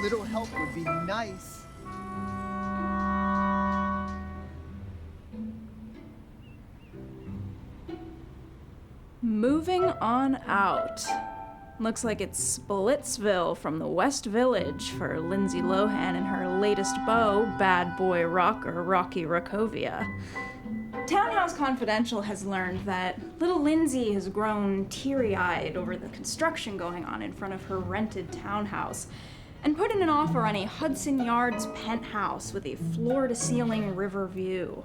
little help would be nice. Moving on out. Looks like it's Splitsville from the West Village for Lindsay Lohan and her latest beau, bad boy rocker Rocky Rakovia. Townhouse Confidential has learned that little Lindsay has grown teary-eyed over the construction going on in front of her rented townhouse and put in an offer on a Hudson Yards penthouse with a floor-to-ceiling river view.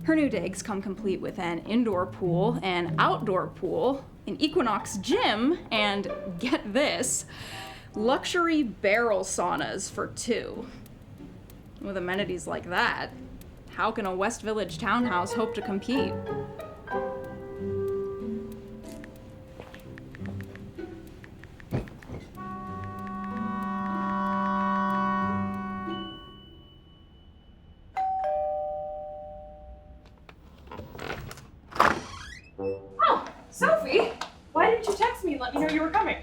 Her new digs come complete with an indoor pool, an outdoor pool, an Equinox gym, and get this, luxury barrel saunas for 2. With amenities like that, how can a West Village townhouse hope to compete? Oh, Sophie! Why didn't you text me and let me know you were coming?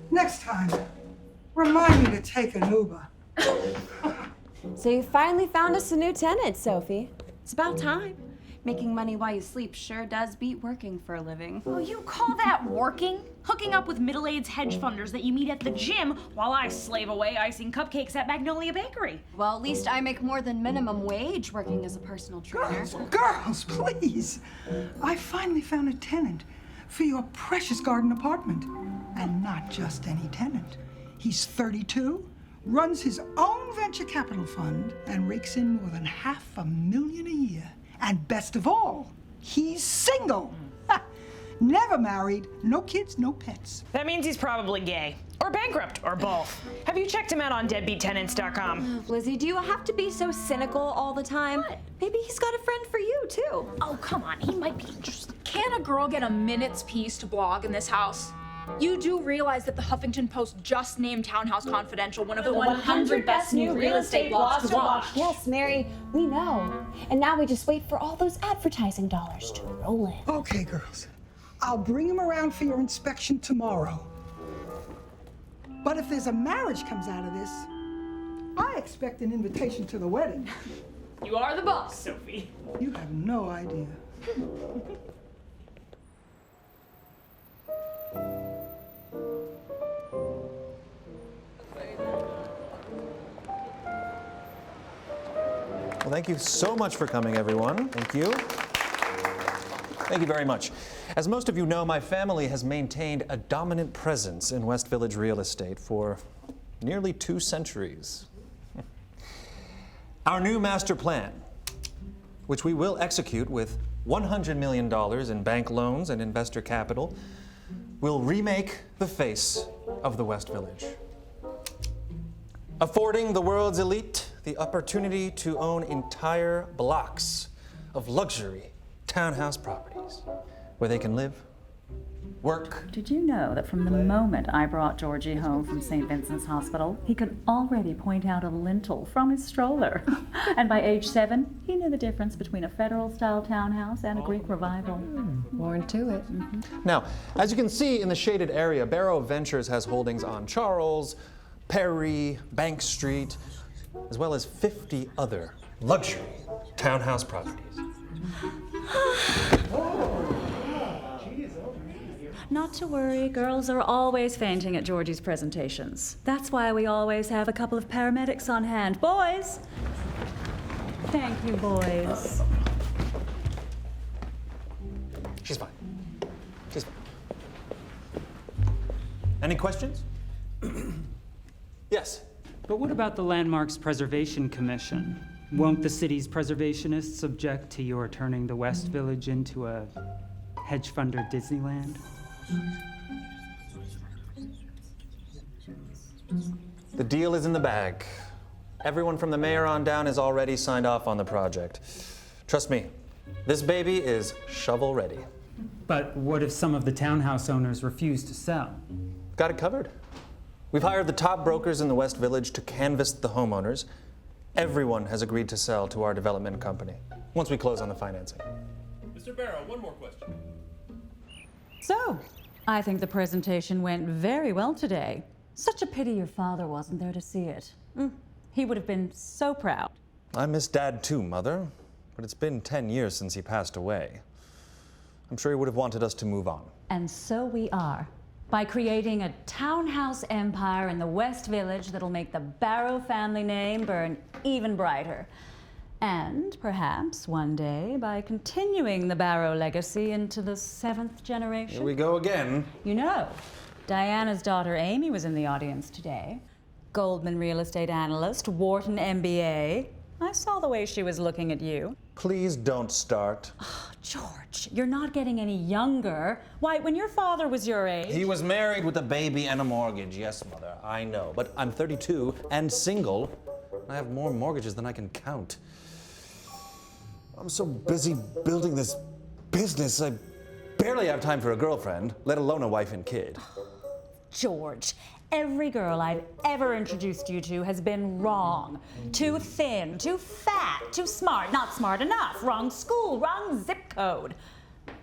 Next time, remind me to take an Uber. So you finally found us a new tenant, Sophie. It's about time. Making money while you sleep sure does beat working for a living. Oh, you call that working? Hooking up with middle-aged hedge funders that you meet at the gym while I slave away icing cupcakes at Magnolia Bakery. Well, at least I make more than minimum wage working as a personal trainer. Girls, please. I finally found a tenant for your precious garden apartment. And not just any tenant. He's 32, runs his own venture capital fund, and rakes in more than $500,000 a year. And best of all, he's single. Ha! Never married, no kids, no pets. That means he's probably gay. Or bankrupt, or both. Have you checked him out on deadbeattenants.com? Lizzie, do you have to be so cynical all the time? What? Maybe he's got a friend for you, too. Oh, come on, he might be interested. Can a girl get a minute's piece to blog in this house? You do realize that the Huffington Post just named Townhouse Confidential one of the 100 best new real estate blogs to watch. Yes, Mary, we know. And now we just wait for all those advertising dollars to roll in. Okay, girls. I'll bring him around for your inspection tomorrow. But if there's a marriage comes out of this, I expect an invitation to the wedding. You are the boss, Sophie. You have no idea. Well, thank you so much for coming, everyone. Thank you. Thank you very much. As most of you know, my family has maintained a dominant presence in West Village real estate for nearly 2 centuries. Our new master plan, which we will execute with $100 million in bank loans and investor capital, will remake the face of the West Village, affording the world's elite the opportunity to own entire blocks of luxury townhouse properties where they can live, work. Did you know that from the moment I brought Georgie home from St. Vincent's Hospital, he could already point out a lintel from his stroller? And by age 7, he knew the difference between a federal-style townhouse and a Greek revival. Born to it. Now, as you can see in the shaded area, Barrow Ventures has holdings on Charles, Perry, Bank Street, as well as 50 other luxury townhouse properties. Not to worry, girls are always fainting at Georgie's presentations. That's why we always have a couple of paramedics on hand. Boys! Thank you, boys. She's fine. She's fine. Any questions? Yes. But what about the Landmarks Preservation Commission? Won't the city's preservationists object to your turning the West Village into a hedge funder Disneyland? The deal is in the bag. Everyone from the mayor on down has already signed off on the project. Trust me, this baby is shovel ready. But what if some of the townhouse owners refuse to sell? Got it covered. We've hired the top brokers in the West Village to canvass the homeowners. Everyone has agreed to sell to our development company once we close on the financing. Mr. Barrow, one more question. So, I think the presentation went very well today. Such a pity your father wasn't there to see it. He would have been so proud. I miss Dad too, Mother, but it's been 10 years since he passed away. I'm sure he would have wanted us to move on. And so we are. By creating a townhouse empire in the West Village that'll make the Barrow family name burn even brighter. And perhaps one day by continuing the Barrow legacy into the 7th generation. Here we go again. You know, Diana's daughter Amy was in the audience today. Goldman real estate analyst, Wharton MBA. I saw the way she was looking at you. Please don't start. Oh, George, you're not getting any younger. Why, when your father was your age... He was married with a baby and a mortgage. Yes, Mother, I know. But I'm 32 and single. I have more mortgages than I can count. I'm so busy building this business, I barely have time for a girlfriend, let alone a wife and kid. George, every girl I've ever introduced you to has been wrong. Too thin, too fat, too smart, not smart enough, wrong school, wrong zip code.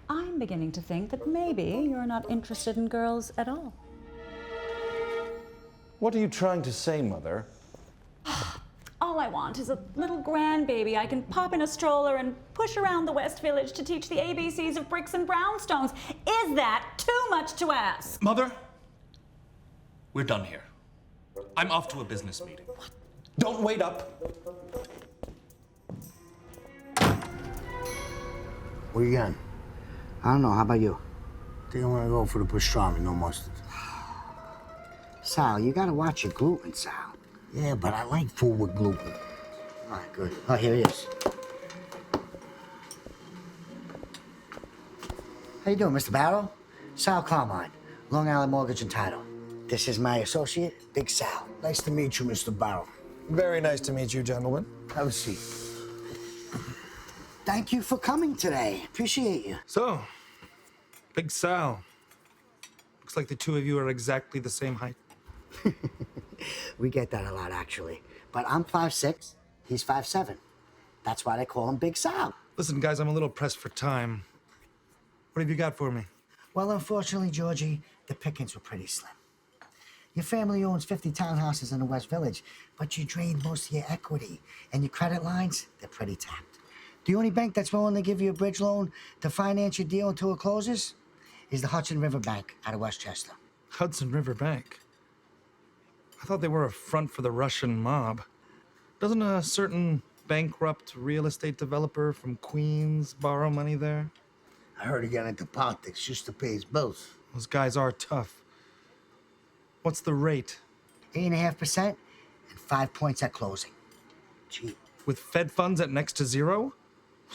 I'm beginning to think that maybe you're not interested in girls at all. What are you trying to say, Mother? All I want is a little grandbaby I can pop in a stroller and push around the West Village to teach the ABCs of bricks and brownstones. Is that too much to ask? Mother, we're done here. I'm off to a business meeting. What? Don't wait up. Where you going? I don't know. How about you? I think I'm gonna go for the pastrami, no mustard. Sal, you gotta watch your gluten, Sal. Yeah, but I like food with gluten. All right, good. Oh, here he is. How you doing, Mr. Barrow? Sal Carmine, Long Island Mortgage and Title. This is my associate, Big Sal. Nice to meet you, Mr. Barrow. Very nice to meet you, gentlemen. Have a seat. Thank you for coming today. Appreciate you. So, Big Sal. Looks like the two of you are exactly the same height. We get that a lot, actually. But I'm 5'6", he's 5'7". That's why they call him Big Sal. Listen, guys, I'm a little pressed for time. What have you got for me? Well, unfortunately, Georgie, the pickings were pretty slim. Your family owns 50 townhouses in the West Village, but you drained most of your equity, and your credit lines, they're pretty tapped. The only bank that's willing to give you a bridge loan to finance your deal until it closes is the Hudson River Bank out of Westchester. Hudson River Bank? I thought they were a front for the Russian mob. Doesn't a certain bankrupt real estate developer from Queens borrow money there? I heard he got into politics just to pay his bills. Those guys are tough. What's the rate? 8.5% and 5 points at closing. Cheap. With Fed funds at next to zero?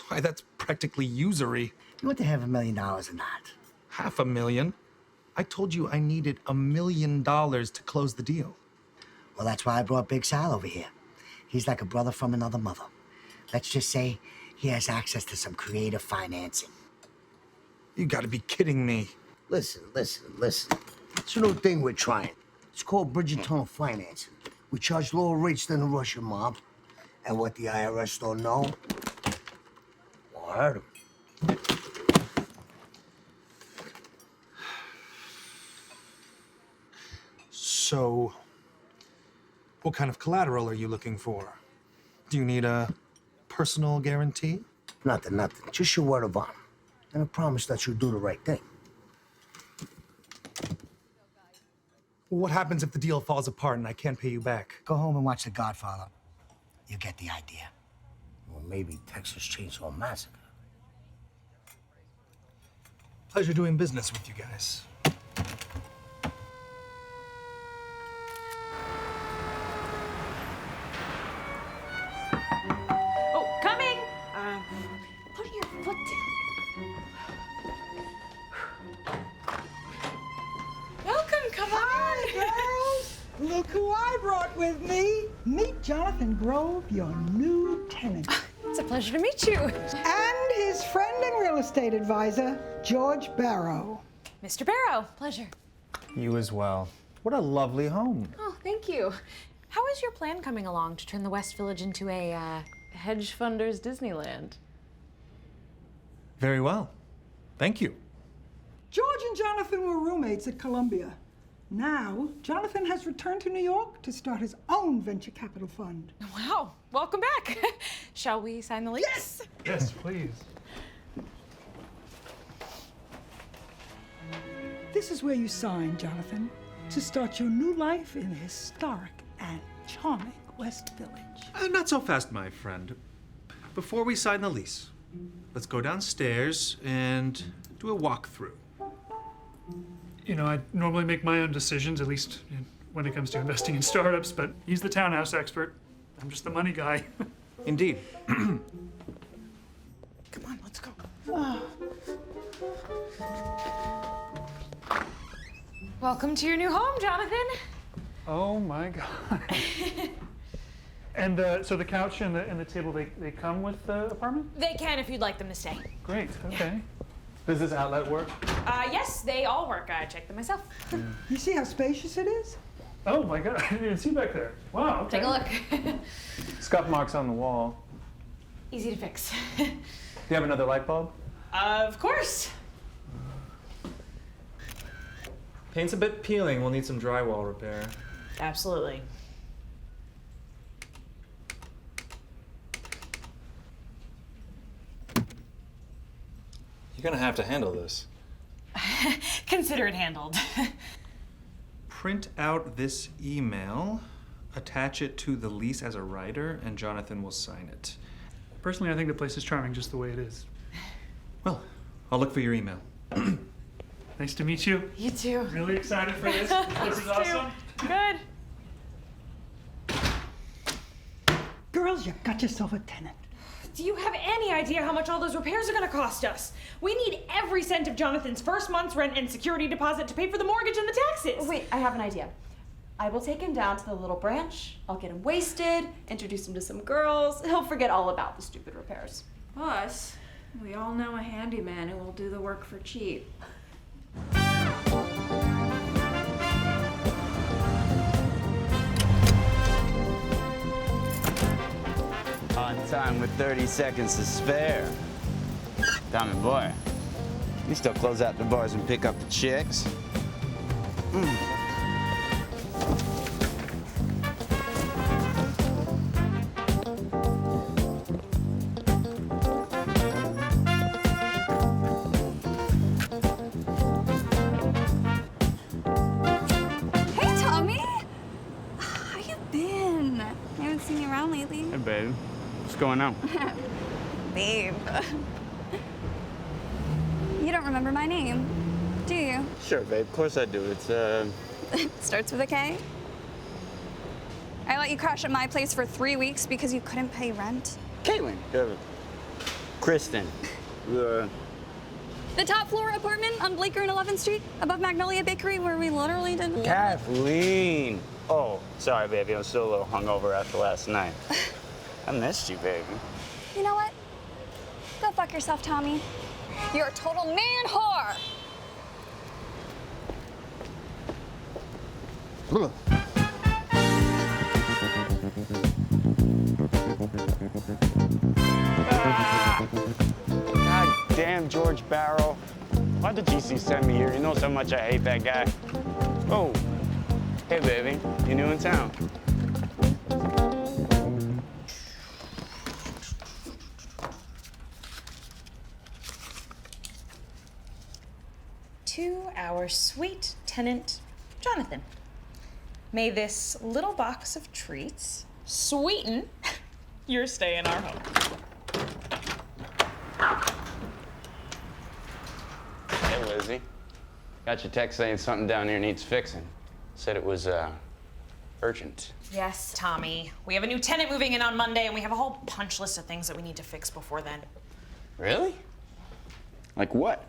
Why, that's practically usury. You want to have $1 million in that? $500,000? I told you I needed $1 million to close the deal. Well, that's why I brought Big Sal over here. He's like a brother from another mother. Let's just say he has access to some creative financing. You gotta be kidding me. Listen. It's a new thing we're trying. It's called bridge and tunnel financing. We charge lower rates than the Russian mob. And what the IRS don't know, won't hurt them. So, what kind of collateral are you looking for? Do you need a personal guarantee? Nothing. Just your word of honor. And a promise that you'll do the right thing. What happens if the deal falls apart and I can't pay you back? Go home and watch The Godfather. You get the idea. Or maybe Texas Chainsaw Massacre. Pleasure doing business with you guys. Oh, coming! Put your foot down. Welcome, come on! Girls, look who I brought with me. Meet Jonathan Grove, your new tenant. It's a pleasure to meet you. And his friend and real estate advisor, George Barrow. Mr. Barrow, pleasure. You as well. What a lovely home. Oh, thank you. How is your plan coming along to turn the West Village into a hedge funders Disneyland? Very well. Thank you. George and Jonathan were roommates at Columbia. Now, Jonathan has returned to New York to start his own venture capital fund. Wow, welcome back. Shall we sign the lease? Yes! Yes, please. This is where you sign, Jonathan, to start your new life in the historic and charming West Village. Not so fast, my friend. Before we sign the lease, let's go downstairs and do a walkthrough. You know, I normally make my own decisions, at least when it comes to investing in startups, but he's the townhouse expert. I'm just the money guy. Indeed. Come on, let's go. Welcome to your new home, Jonathan. Oh my God. And so the couch and the table, they come with the apartment? They can if you'd like them to stay. Great, okay. Does this outlet work? Yes, they all work. I checked them myself. You see how spacious it is? Oh my God, I didn't even see back there. Wow, okay. Take a look. Scuff marks on the wall. Easy to fix. Do you have another light bulb? Of course. Paint's a bit peeling. We'll need some drywall repair. Absolutely. You're gonna have to handle this. Consider it handled. Print out this email, attach it to the lease as a rider, and Jonathan will sign it. Personally, I think the place is charming just the way it is. Well, I'll look for your email. Nice to meet you. You too. Really excited for this. This is awesome. Good. Girls, you got yourself a tenant. Do you have any idea how much all those repairs are gonna cost us? We need every cent of Jonathan's first month's rent and security deposit to pay for the mortgage and the taxes. Wait, I have an idea. I will take him down to the little branch. I'll get him wasted, introduce him to some girls. He'll forget all about the stupid repairs. Plus, we all know a handyman who will do the work for cheap. On time with 30 seconds to spare. Diamond boy, you still close out the bars and pick up the chicks? Hey, Tommy! How you been? I haven't seen you around lately. Hey, babe. What's going on? Babe. You don't remember my name, do you? Sure, babe. Of course I do. It's, It starts with a K. I let you crash at my place for 3 weeks because you couldn't pay rent. Caitlin. Kristen. The top floor apartment on Blaker and 11th Street above Magnolia Bakery where we literally didn't... Kathleen. Oh, sorry, baby. I'm still a little hungover after last night. I missed you, baby. You know what? Go fuck yourself, Tommy. You're a total man whore. God damn George Barrow. Why'd the GC send me here? You know so much I hate that guy. Oh, hey, baby. You new in town? To our sweet tenant, Jonathan. May this little box of treats sweeten your stay in our home. Hey, Lizzie. Got your text saying something down here needs fixing. Said it was, urgent. Yes, Tommy. We have a new tenant moving in on Monday, and we have a whole punch list of things that we need to fix before then. Really? Like what?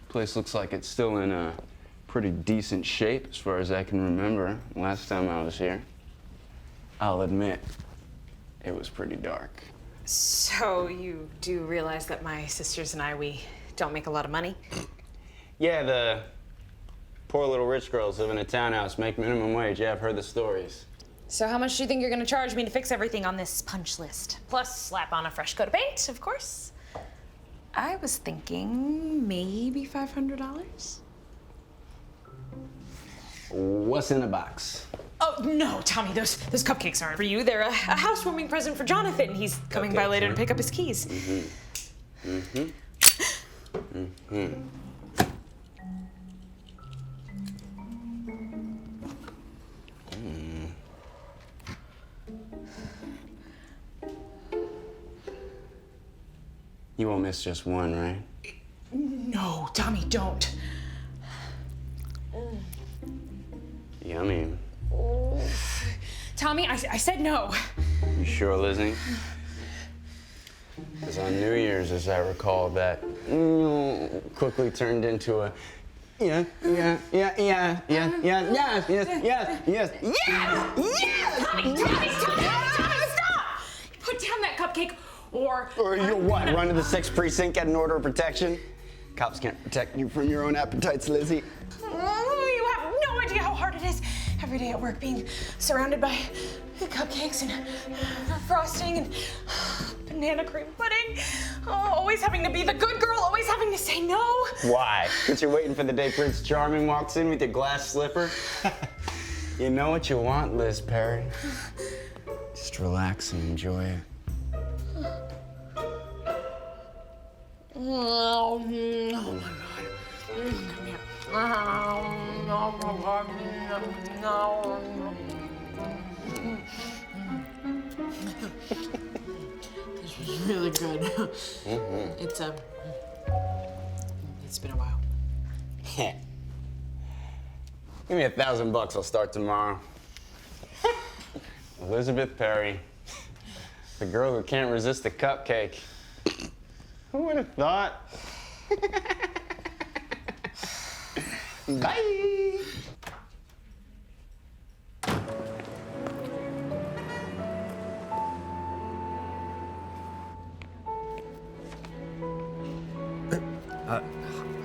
Place looks like it's still in a pretty decent shape as far as I can remember last time I was here. I'll admit, it was pretty dark. So you do realize that my sisters and I, we don't make a lot of money? Yeah, the poor little rich girls live in a townhouse, make minimum wage. Yeah, I've heard the stories. So how much do you think you're gonna charge me to fix everything on this punch list? Plus slap on a fresh coat of paint, of course. I was thinking maybe $500? What's in the box? Oh, no, Tommy, those cupcakes aren't for you. They're a housewarming present for Jonathan. He's coming by later to pick up his keys. You won't miss just one, right? No, Tommy, don't. Yummy. Tommy, I said no. You sure, Lizzie? Because on New Year's, as I recall, that quickly turned into a yes. Tommy, stop! Put down that cupcake or you'll what? Run to the 6th precinct, get an order of protection? Cops can't protect you from your own appetites, Lizzie. You have no idea how hard it is every day at work being surrounded by cupcakes and frosting and banana cream pudding. Always having to be the good girl, always having to say no. Why? Because you're waiting for the day Prince Charming walks in with your glass slipper? You know what you want, Liz Perry. Just relax and enjoy it. Oh my God. Come here. Oh my God. No. This was really good. It's been a while. Give me $1,000, I'll start tomorrow. Elizabeth Perry, the girl who can't resist a cupcake. Who would have thought? Bye.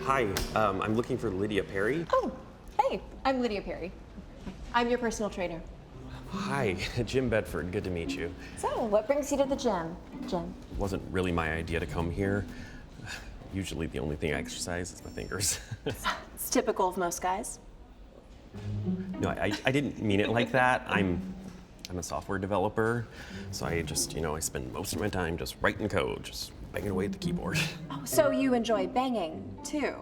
Hi, I'm looking for Lydia Perry. Oh, hey, I'm Lydia Perry. I'm your personal trainer. Hi, Jim Bedford, good to meet you. So, what brings you to the gym, Jim? It wasn't really my idea to come here. Usually the only thing I exercise is my fingers. It's typical of most guys. No, I didn't mean it like that. I'm a software developer, so I just, I spend most of my time just writing code, just banging away at the keyboard. Oh, so you enjoy banging, too?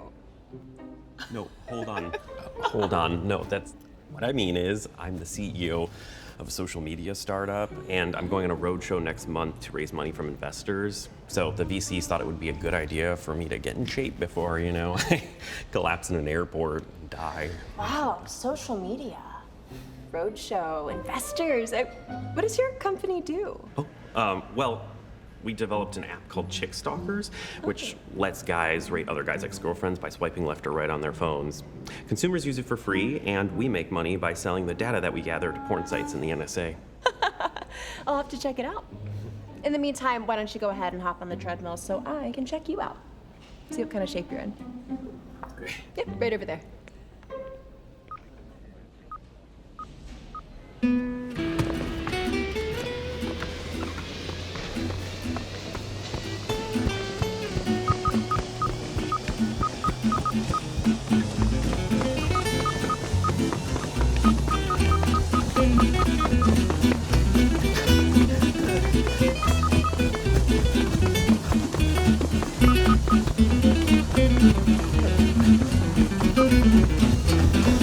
No, hold on. Hold on. No, that's what I mean is I'm the CEO of a social media startup, and I'm going on a roadshow next month to raise money from investors. So the VCs thought it would be a good idea for me to get in shape before, I collapse in an airport and die. Wow, social media. Roadshow, investors. What does your company do? Well, we developed an app called Chick Stalkers, which lets guys rate other guys' ex-girlfriends by swiping left or right on their phones. Consumers use it for free, and we make money by selling the data that we gather to porn sites in the NSA. I'll have to check it out. In the meantime, why don't you go ahead and hop on the treadmill so I can check you out. See what kind of shape you're in. Yep, right over there.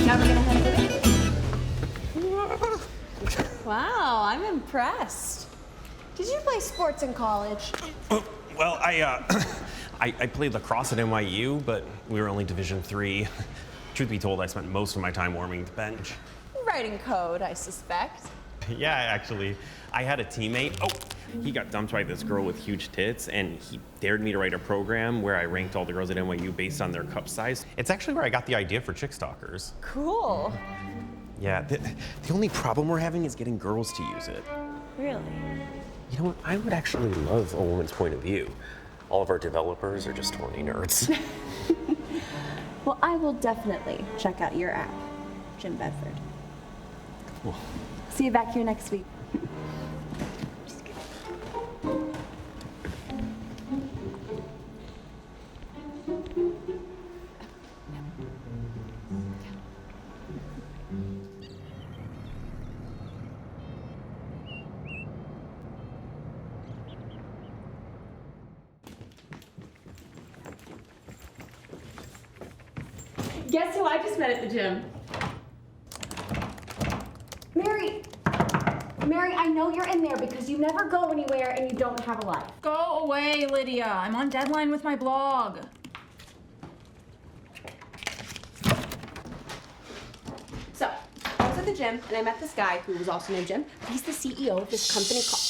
Now we're gonna head over there. Wow, I'm impressed. Did you play sports in college? Well, I played lacrosse at NYU, but we were only Division III. Truth be told, I spent most of my time warming the bench. Writing code, I suspect. Yeah, actually, I had a teammate. Oh, he got dumped by this girl with huge tits, and he dared me to write a program where I ranked all the girls at NYU based on their cup size. It's actually where I got the idea for Chick Stalkers. Cool. Yeah, the only problem we're having is getting girls to use it. Really? You know what? I would actually love a woman's point of view. All of our developers are just horny nerds. Well, I will definitely check out your app, Jim Bedford. Cool. See you back here next week. Guess who I just met at the gym? Mary, I know you're in there because you never go anywhere and you don't have a life. Go away, Lydia. I'm on deadline with my blog. So, I was at the gym and I met this guy who was also named Jim. He's the CEO of this company called...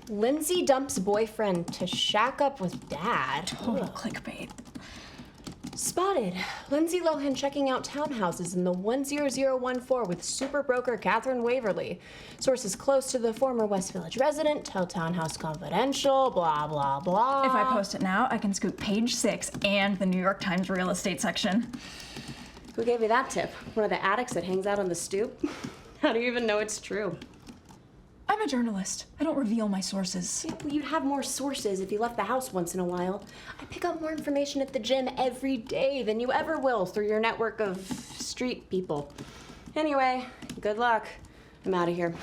Lindsay dumps boyfriend to shack up with dad. Total clickbait. Spotted. Lindsay Lohan checking out townhouses in the 10014 with super broker Catherine Waverly. Sources close to the former West Village resident tell Townhouse Confidential, blah, blah, blah. If I post it now, I can scoop page 6 and the New York Times real estate section. Who gave you that tip? One of the addicts that hangs out on the stoop? How do you even know it's true? I'm a journalist. I don't reveal my sources. Yeah, well, you'd have more sources if you left the house once in a while. I pick up more information at the gym every day than you ever will through your network of street people. Anyway, good luck. I'm out of here.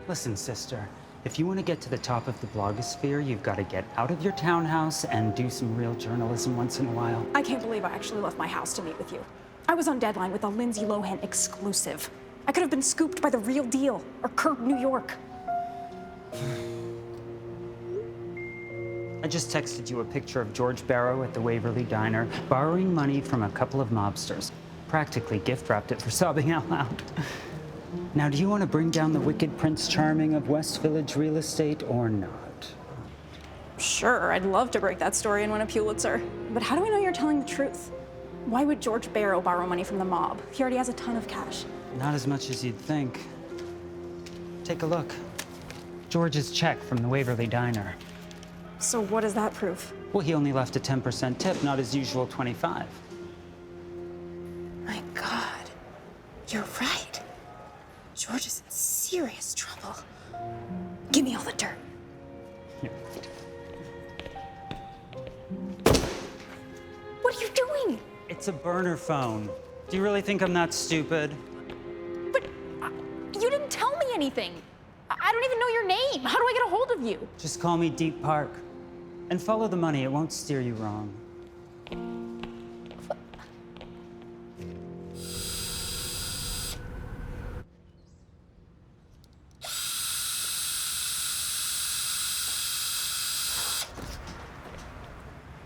Listen, sister, if you want to get to the top of the blogosphere, you've got to get out of your townhouse and do some real journalism once in a while. I can't believe I actually left my house to meet with you. I was on deadline with a Lindsay Lohan exclusive. I could have been scooped by The Real Deal or Curb New York. I just texted you a picture of George Barrow at the Waverly Diner, borrowing money from a couple of mobsters. Practically gift-wrapped it for sobbing out loud. Now, do you want to bring down the wicked Prince Charming of West Village real estate or not? Sure, I'd love to break that story and win a Pulitzer. But how do we know you're telling the truth? Why would George Barrow borrow money from the mob? He already has a ton of cash. Not as much as you'd think. Take a look. George's check from the Waverly Diner. So what does that prove? Well, he only left a 10% tip, not his usual 25. My God, you're right. George is in serious trouble. Give me all the dirt. What are you doing? It's a burner phone. Do you really think I'm that stupid? But you didn't tell me anything. I don't even know your name. How do I get a hold of you? Just call me Deep Park. And follow the money, it won't steer you wrong.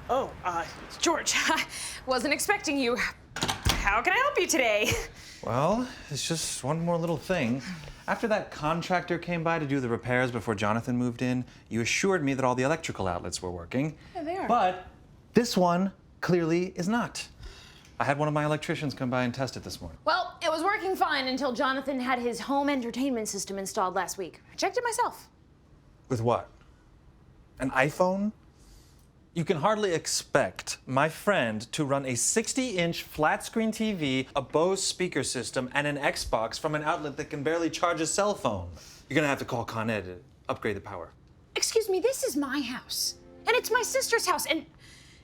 Oh, George, I wasn't expecting you. How can I help you today? Well, it's just one more little thing. After that contractor came by to do the repairs before Jonathan moved in, you assured me that all the electrical outlets were working. Yeah, they are. But this one clearly is not. I had one of my electricians come by and test it this morning. Well, it was working fine until Jonathan had his home entertainment system installed last week. I checked it myself. With what? An iPhone? You can hardly expect my friend to run a 60-inch flat-screen TV, a Bose speaker system, and an Xbox from an outlet that can barely charge a cell phone. You're gonna have to call Con Ed to upgrade the power. Excuse me, this is my house. And it's my sister's house, and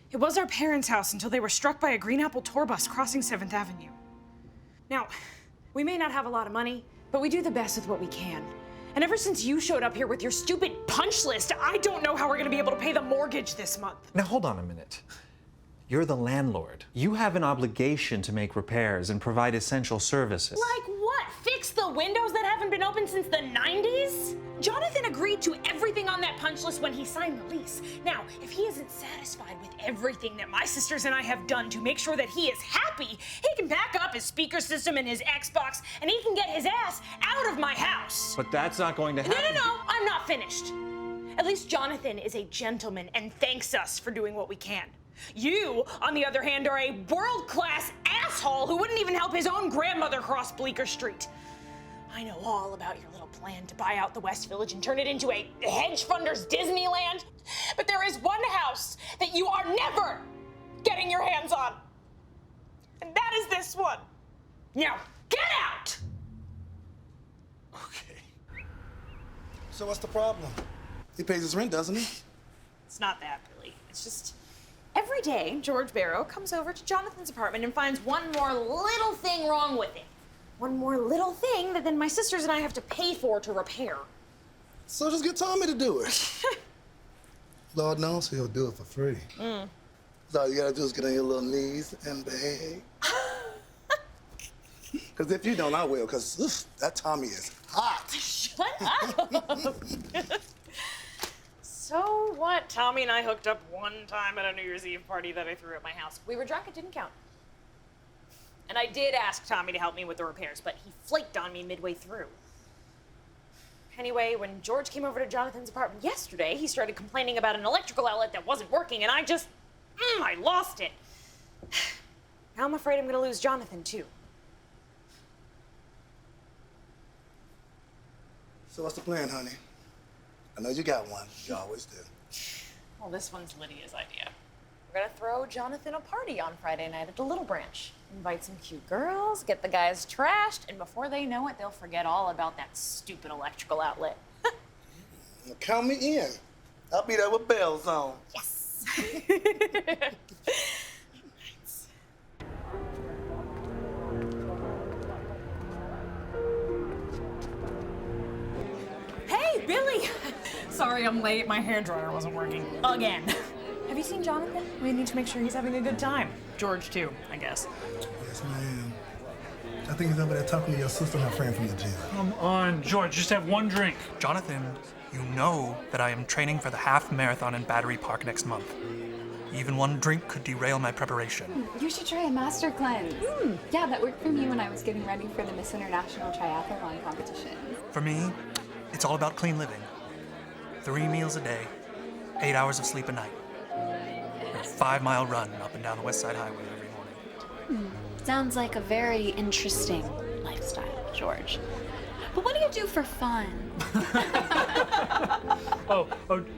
it was our parents' house until they were struck by a Green Apple tour bus crossing 7th Avenue. Now, we may not have a lot of money, but we do the best with what we can. And ever since you showed up here with your stupid punch list, I don't know how we're gonna be able to pay the mortgage this month. Now, hold on a minute. You're the landlord. You have an obligation to make repairs and provide essential services. Like what? Fix the windows that haven't been open since the 90s? Jonathan agreed to everything on that punch list when he signed the lease. Now, if he isn't satisfied with everything that my sisters and I have done to make sure that he is happy, he can back up his speaker system and his Xbox, and he can get his ass out of my house. But that's not going to happen. No, I'm not finished. At least Jonathan is a gentleman and thanks us for doing what we can. You, on the other hand, are a world-class asshole who wouldn't even help his own grandmother cross Bleecker Street. I know all about your little plan to buy out the West Village and turn it into a hedge funder's Disneyland, but there is one house that you are never getting your hands on, and that is this one. Now, get out! So what's the problem? He pays his rent, doesn't he? It's not that, really. It's just every day, George Barrow comes over to Jonathan's apartment and finds one more little thing wrong with it. One more little thing that then my sisters and I have to pay for to repair. So just get Tommy to do it. Lord knows he'll do it for free. So all you gotta do is get on your little knees and beg. Because if you don't, I will, because that Tommy is hot. Shut up! So what? Tommy and I hooked up one time at a New Year's Eve party that I threw at my house. We were drunk, it didn't count. And I did ask Tommy to help me with the repairs, but he flaked on me midway through. Anyway, when George came over to Jonathan's apartment yesterday, he started complaining about an electrical outlet that wasn't working, and I just, I lost it. Now I'm afraid I'm gonna lose Jonathan, too. So what's the plan, honey? I know you got one. You always do. Well, this one's Lydia's idea. We're gonna throw Jonathan a party on Friday night at the Little Branch. Invite some cute girls, get the guys trashed, and before they know it, they'll forget all about that stupid electrical outlet. Well, count me in. I'll be there with bells on. Yes! Hey, Billy! Sorry I'm late. My hairdryer wasn't working. Again. Have you seen Jonathan? We need to make sure he's having a good time. George, too, I guess. Yes, ma'am. I think he's over there talking to your sister and her friend from the gym. Come on, George, just have one drink. Jonathan, you know that I am training for the half marathon in Battery Park next month. Even one drink could derail my preparation. You should try a master cleanse. Yeah, that worked for me when I was getting ready for the Miss International Triathlon competition. For me, it's all about clean living. 3 meals a day, 8 hours of sleep a night. A 5-mile run up and down the West Side Highway every morning. Sounds like a very interesting lifestyle, George. But what do you do for fun? Oh,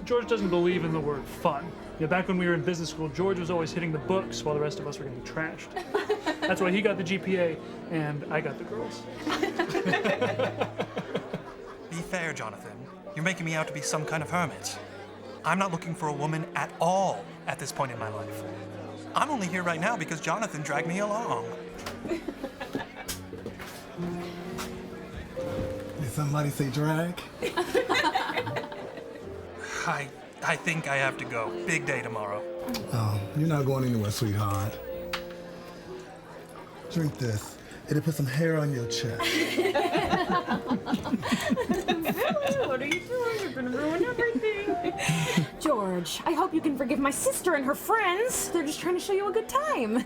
George doesn't believe in the word fun. Yeah, back when we were in business school, George was always hitting the books while the rest of us were getting trashed. That's why he got the GPA and I got the girls. Be fair, Jonathan. You're making me out to be some kind of hermit. I'm not looking for a woman at all at this point in my life. I'm only here right now because Jonathan dragged me along. Did somebody say drag? I think I have to go. Big day tomorrow. Oh, you're not going anywhere, sweetheart. Drink this. It'll put some hair on your chest. What are you doing? You're gonna ruin everything. George, I hope you can forgive my sister and her friends. They're just trying to show you a good time.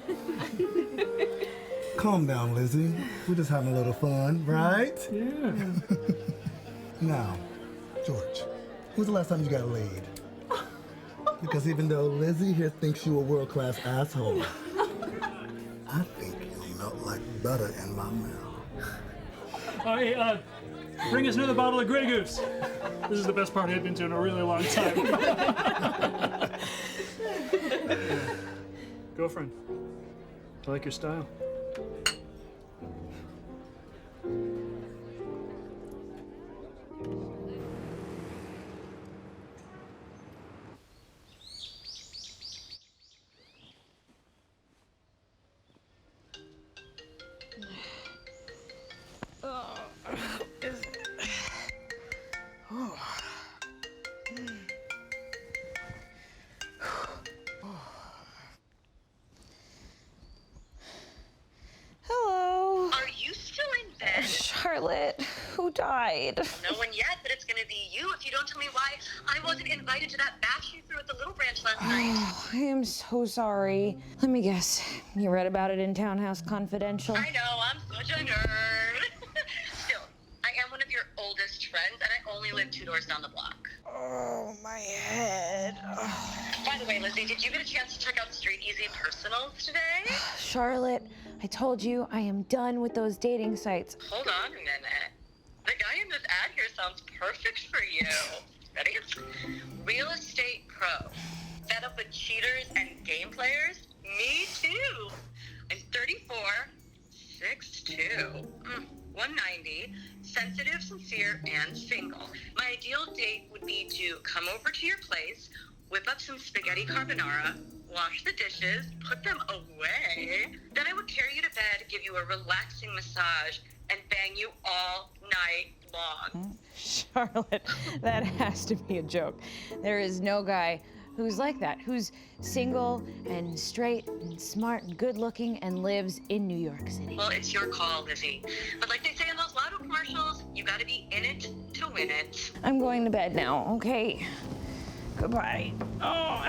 Calm down, Lizzie. We're just having a little fun, right? Yeah. Now, George, when's the last time you got laid? Because even though Lizzie here thinks you a world-class asshole, I think you melt like butter in my mouth. Hey, bring us another bottle of Grey Goose. This is the best party I've been to in a really long time. Girlfriend, I like your style. Hello. Are you still in bed? Charlotte, who died? No one yet, but it's gonna be you if you don't tell me why I wasn't invited to that bash you threw at the Little Branch last night. Oh, I am so sorry. Let me guess. You read about it in Townhouse Confidential? I know, I'm such a nerd. Still, I am one of your oldest friends, and I only live 2 doors down the block. Oh, my head. By the the way, Lizzie, did you get a chance to check out Street Easy Personals today? Charlotte, I told you I am done with those dating sites. Hold on a minute. The guy in this ad here sounds perfect for you. Ready? Real estate pro. Fed up with cheaters and game players? Me too. I'm 34, 6'2", 190, sensitive, sincere, and single. My ideal date would be to come over to your place, whip up some spaghetti carbonara, wash the dishes, put them away. Then I would carry you to bed, give you a relaxing massage, and bang you all night long. Charlotte, that has to be a joke. There is no guy who's like that, who's single and straight and smart and good looking and lives in New York City. Well, it's your call, Lizzie. But like they say in those Lotto commercials, you gotta be in it to win it. I'm going to bed now, okay? Goodbye. Oh.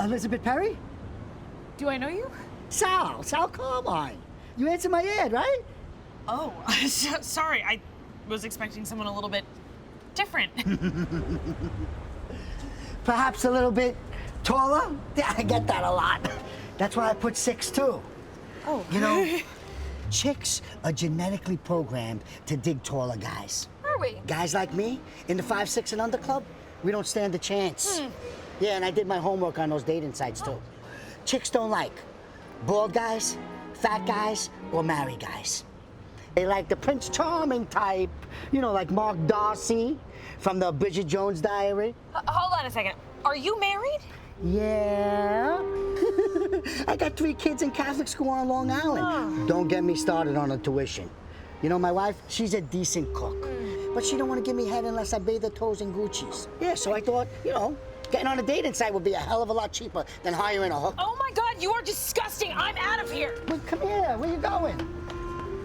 Elizabeth Perry? Do I know you? Sal Carmine. You answered my ad, right? Oh, sorry. I was expecting someone a little bit different. Perhaps a little bit taller? Yeah, I get that a lot. That's why I put 6'2". Oh. You know, chicks are genetically programmed to dig taller guys. Are we? Guys like me, in the 5'6" and under club, we don't stand a chance. Yeah, and I did my homework on those dating sites too. Chicks don't like bald guys, fat guys, or married guys. They like the Prince Charming type, you know, like Mark Darcy from the Bridget Jones Diary. Hold on a second. Are you married? Yeah. I got 3 kids in Catholic school on Long Island. Don't get me started on the tuition. You know, my wife, she's a decent cook, but she don't want to give me head unless I bathe her toes in Gucci's. Yeah, so I thought, you know, getting on a dating site would be a hell of a lot cheaper than hiring a hooker. Oh my God, you are disgusting. I'm out of here. Well, come here. Where you going?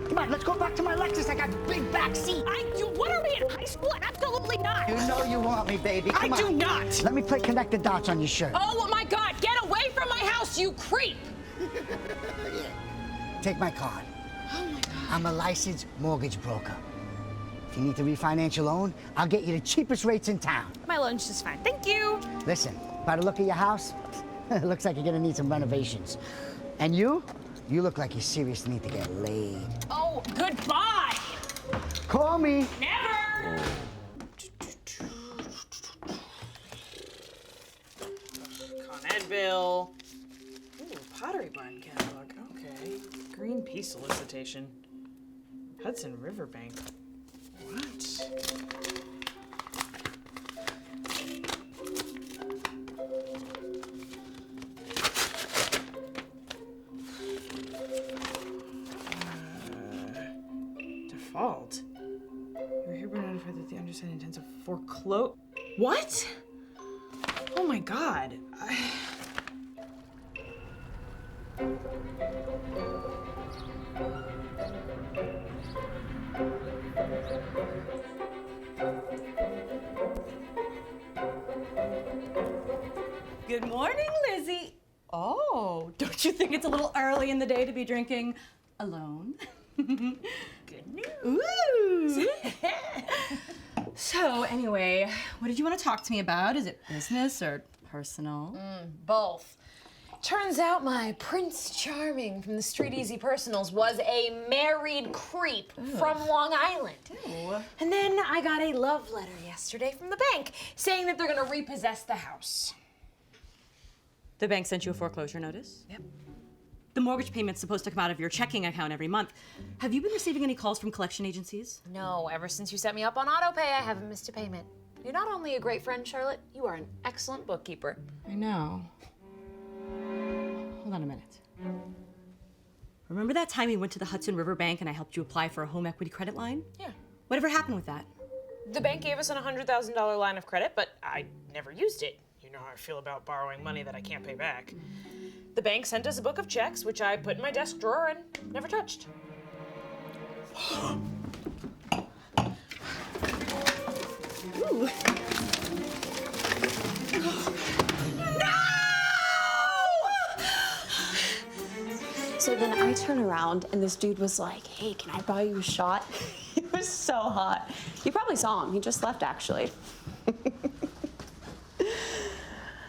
Come on, let's go back to my Lexus. I got a big back seat. What are we in high school? Absolutely not. You know you want me, baby. Come I do on. not. Let me play connect the dots on your shirt. Oh my God, get away from my house, you creep. Take my card. Oh my God. I'm a licensed mortgage broker. If you need to refinance your loan, I'll get you the cheapest rates in town. My loan's just fine. Thank you. Listen, by the look of your house, it looks like you're gonna need some renovations. And you look like you seriously need to get laid. Oh, goodbye. Call me. Never. Con Ed bill. Ooh, Pottery Barn catalog. Okay. Greenpeace solicitation. Hudson Riverbank. What? Default. You're hereby notified that the undersigned intends to foreclose. What? Oh my God. Good morning, Lizzie. Oh, don't you think it's a little early in the day to be drinking alone? Good news. Ooh. So, anyway, what did you want to talk to me about? Is it business or personal? Both. Turns out my Prince Charming from the Street Easy Personals was a married creep from Long Island. And then I got a love letter yesterday from the bank saying that they're gonna repossess the house. The bank sent you a foreclosure notice? Yep. The mortgage payment's supposed to come out of your checking account every month. Have you been receiving any calls from collection agencies? No, ever since you set me up on autopay, I haven't missed a payment. You're not only a great friend, Charlotte, you are an excellent bookkeeper. I know. Hold on a minute. Remember that time we went to the Hudson River Bank and I helped you apply for a home equity credit line? Yeah. Whatever happened with that? The bank gave us a $100,000 line of credit, but I never used it. You know how I feel about borrowing money that I can't pay back. The bank sent us a book of checks, which I put in my desk drawer and never touched. Ooh. So then I turn around and this dude was like, hey, can I buy you a shot? He was so hot. You probably saw him. He just left, actually.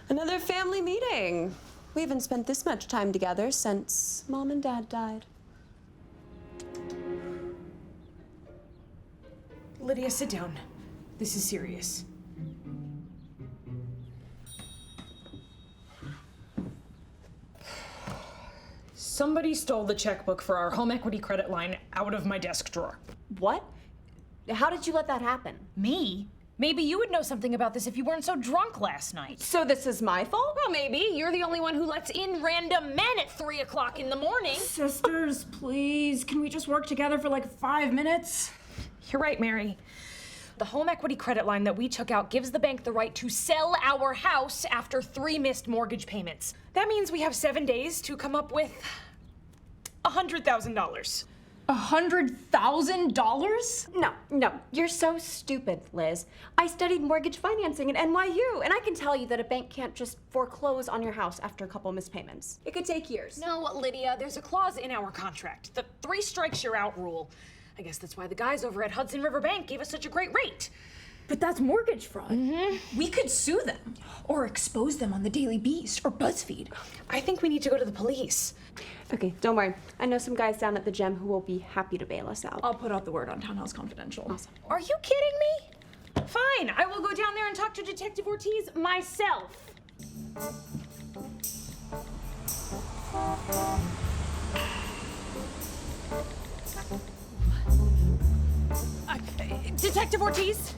Another family meeting. We haven't spent this much time together since Mom and Dad died. Lydia, sit down. This is serious. Somebody stole the checkbook for our home equity credit line out of my desk drawer. What? How did you let that happen? Me? Maybe you would know something about this if you weren't so drunk last night. So this is my fault? Well, maybe. You're the only one who lets in random men at 3 o'clock in the morning. Sisters, please, can we just work together for like 5 minutes? You're right, Mary. The home equity credit line that we took out gives the bank the right to sell our house after 3 missed mortgage payments. That means we have 7 days to come up with $100,000. $100,000? No, you're so stupid, Liz. I studied mortgage financing at NYU, and I can tell you that a bank can't just foreclose on your house after a couple missed payments. It could take years. No, Lydia, there's a clause in our contract, the 3 strikes you're out rule. I guess that's why the guys over at Hudson River Bank gave us such a great rate. But that's mortgage fraud. We could sue them or expose them on the Daily Beast or BuzzFeed. I think we need to go to the police. Okay, don't worry. I know some guys down at the gym who will be happy to bail us out. I'll put out the word on Townhouse Confidential. Awesome. Are you kidding me? Fine, I will go down there and talk to Detective Ortiz myself. Detective Ortiz?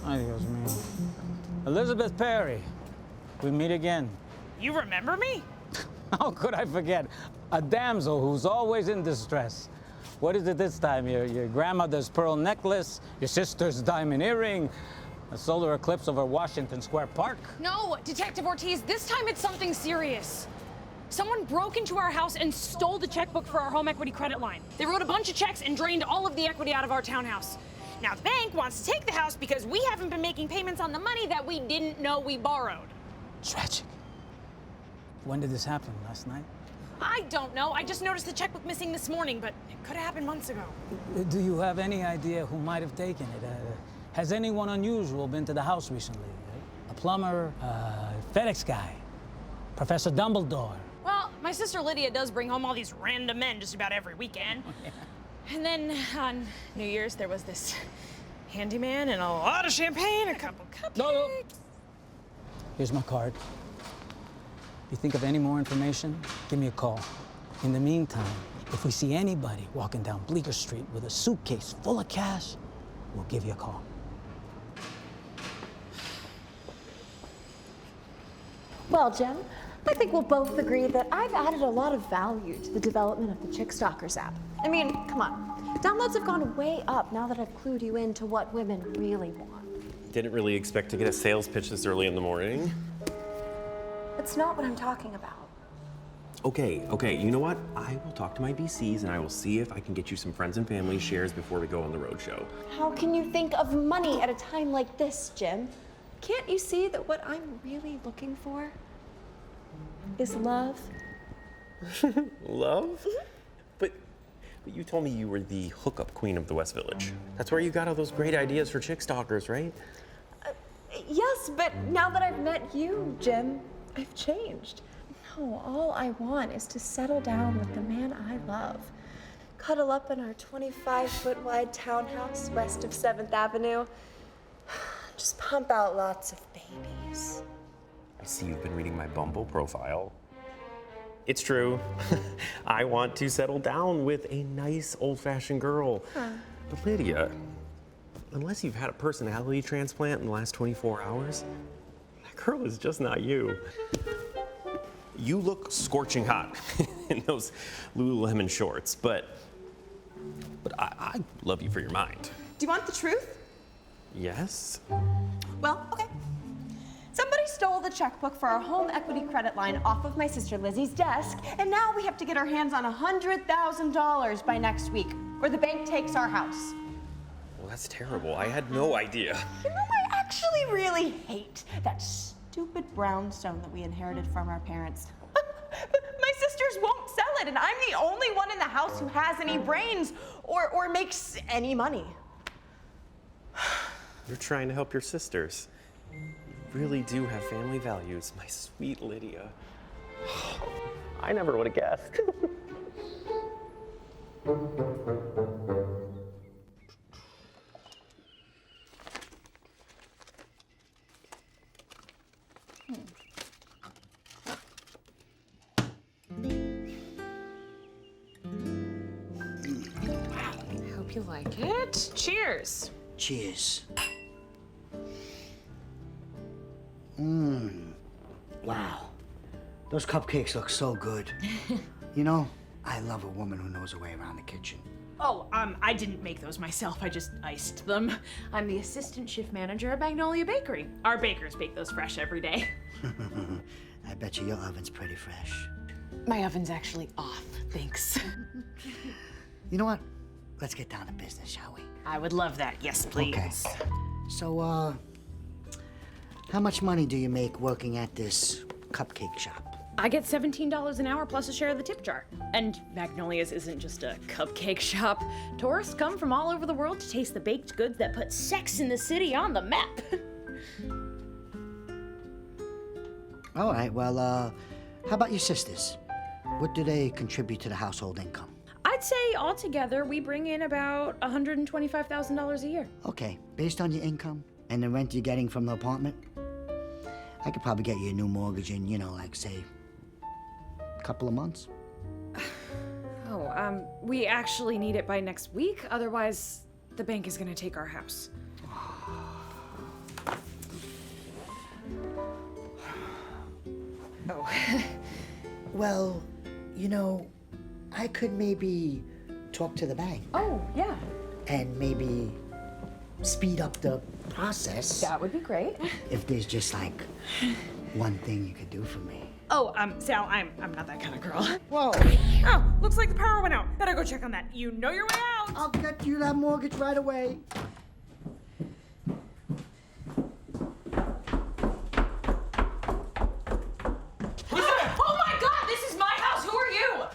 Ay, Dios mío. Elizabeth Perry, we meet again. You remember me? How could I forget? A damsel who's always in distress. What is it this time? Your grandmother's pearl necklace, your sister's diamond earring, a solar eclipse over Washington Square Park? No, Detective Ortiz, this time it's something serious. Someone broke into our house and stole the checkbook for our home equity credit line. They wrote a bunch of checks and drained all of the equity out of our townhouse. Now the bank wants to take the house because we haven't been making payments on the money that we didn't know we borrowed. Tragic. When did this happen? Last night? I don't know. I just noticed the checkbook missing this morning, but it could have happened months ago. Do you have any idea who might have taken it? Has anyone unusual been to the house recently? A plumber, FedEx guy, Professor Dumbledore? Well, my sister Lydia does bring home all these random men just about every weekend. And then on New Year's, there was this handyman and a lot of champagne, a couple cupcakes. No. Here's my card. If you think of any more information, give me a call. In the meantime, if we see anybody walking down Bleecker Street with a suitcase full of cash, we'll give you a call. Well, Jim, I think we'll both agree that I've added a lot of value to the development of the Chick Stalkers app. I mean, come on. Downloads have gone way up now that I've clued you into what women really want. Didn't really expect to get a sales pitch this early in the morning. That's not what I'm talking about. Okay, you know what? I will talk to my VCs and I will see if I can get you some friends and family shares before we go on the roadshow. How can you think of money at a time like this, Jim? Can't you see that what I'm really looking for is love? Love? But you told me you were the hookup queen of the West Village. That's where you got all those great ideas for chick stalkers, right? Yes, but now that I've met you, Jim, I've changed. No, all I want is to settle down with the man I love. Cuddle up in our 25-foot wide townhouse west of 7th Avenue. Just pump out lots of babies. I see you've been reading my Bumble profile. It's true. I want to settle down with a nice old-fashioned girl. Huh. But Lydia, unless you've had a personality transplant in the last 24 hours, that girl is just not you. You look scorching hot in those Lululemon shorts, but I love you for your mind. Do you want the truth? Yes? Well, okay. Somebody stole the checkbook for our home equity credit line off of my sister Lizzie's desk, and now we have to get our hands on $100,000 by next week, or the bank takes our house. Well, that's terrible. I had no idea. You know, I actually really hate that stupid brownstone that we inherited from our parents. My sisters won't sell it, and I'm the only one in the house who has any brains or makes any money. You're trying to help your sisters. You really do have family values, my sweet Lydia. I never would have guessed. I hope you like it. Cheers. Cheers. Wow. Those cupcakes look so good. You know, I love a woman who knows her way around the kitchen. Oh, I didn't make those myself. I just iced them. I'm the assistant shift manager at Magnolia Bakery. Our bakers bake those fresh every day. I bet you your oven's pretty fresh. My oven's actually off, thanks. You know what? Let's get down to business, shall we? I would love that. Yes, please. Okay. So, how much money do you make working at this cupcake shop? I get $17 an hour plus a share of the tip jar. And Magnolia's isn't just a cupcake shop. Tourists come from all over the world to taste the baked goods that put Sex in the City on the map. All right, well, how about your sisters? What do they contribute to the household income? I'd say altogether we bring in about $125,000 a year. Okay, based on your income and the rent you're getting from the apartment, I could probably get you a new mortgage in, you know, like, say, a couple of months. Oh, we actually need it by next week. Otherwise, the bank is gonna take our house. Oh. Well, you know, I could maybe talk to the bank. Oh, yeah. And maybe speed up the process. That would be great. If there's just like one thing you could do for me. Oh, Sal, I'm not that kind of girl. Whoa. Oh, looks like the power went out. Better go check on that. You know your way out. I'll get you that mortgage right away. Oh my God, this is my house. Who are you?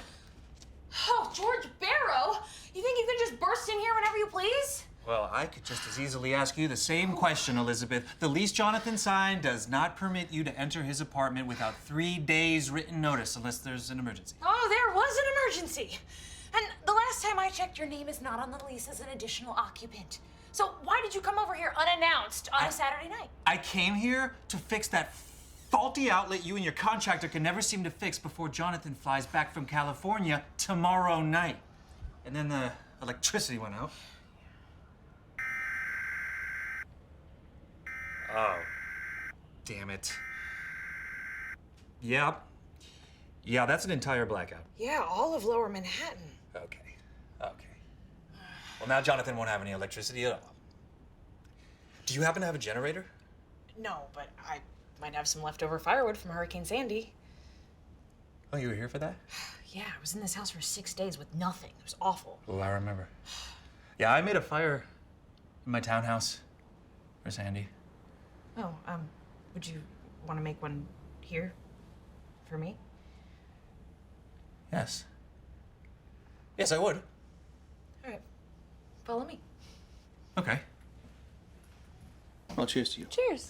Oh, George Barrow. You think you can just burst in here whenever you please? Well, I could just as easily ask you the same question, Elizabeth. The lease Jonathan signed does not permit you to enter his apartment without 3 days written notice unless there's an emergency. Oh, there was an emergency. And the last time I checked, your name is not on the lease as an additional occupant. So why did you come over here unannounced on a Saturday night? I came here to fix that faulty outlet you and your contractor can never seem to fix before Jonathan flies back from California tomorrow night. And then the electricity went out. Oh, damn it. Yeah, that's an entire blackout. Yeah, all of Lower Manhattan. Okay. Well, now Jonathan won't have any electricity at all. Do you happen to have a generator? No, but I might have some leftover firewood from Hurricane Sandy. Oh, you were here for that? Yeah, I was in this house for 6 days with nothing. It was awful. Oh, I remember. Yeah, I made a fire in my townhouse for Sandy. Oh, would you want to make one here for me? Yes. Yes, I would. All right, follow me. Okay. Well, cheers to you. Cheers.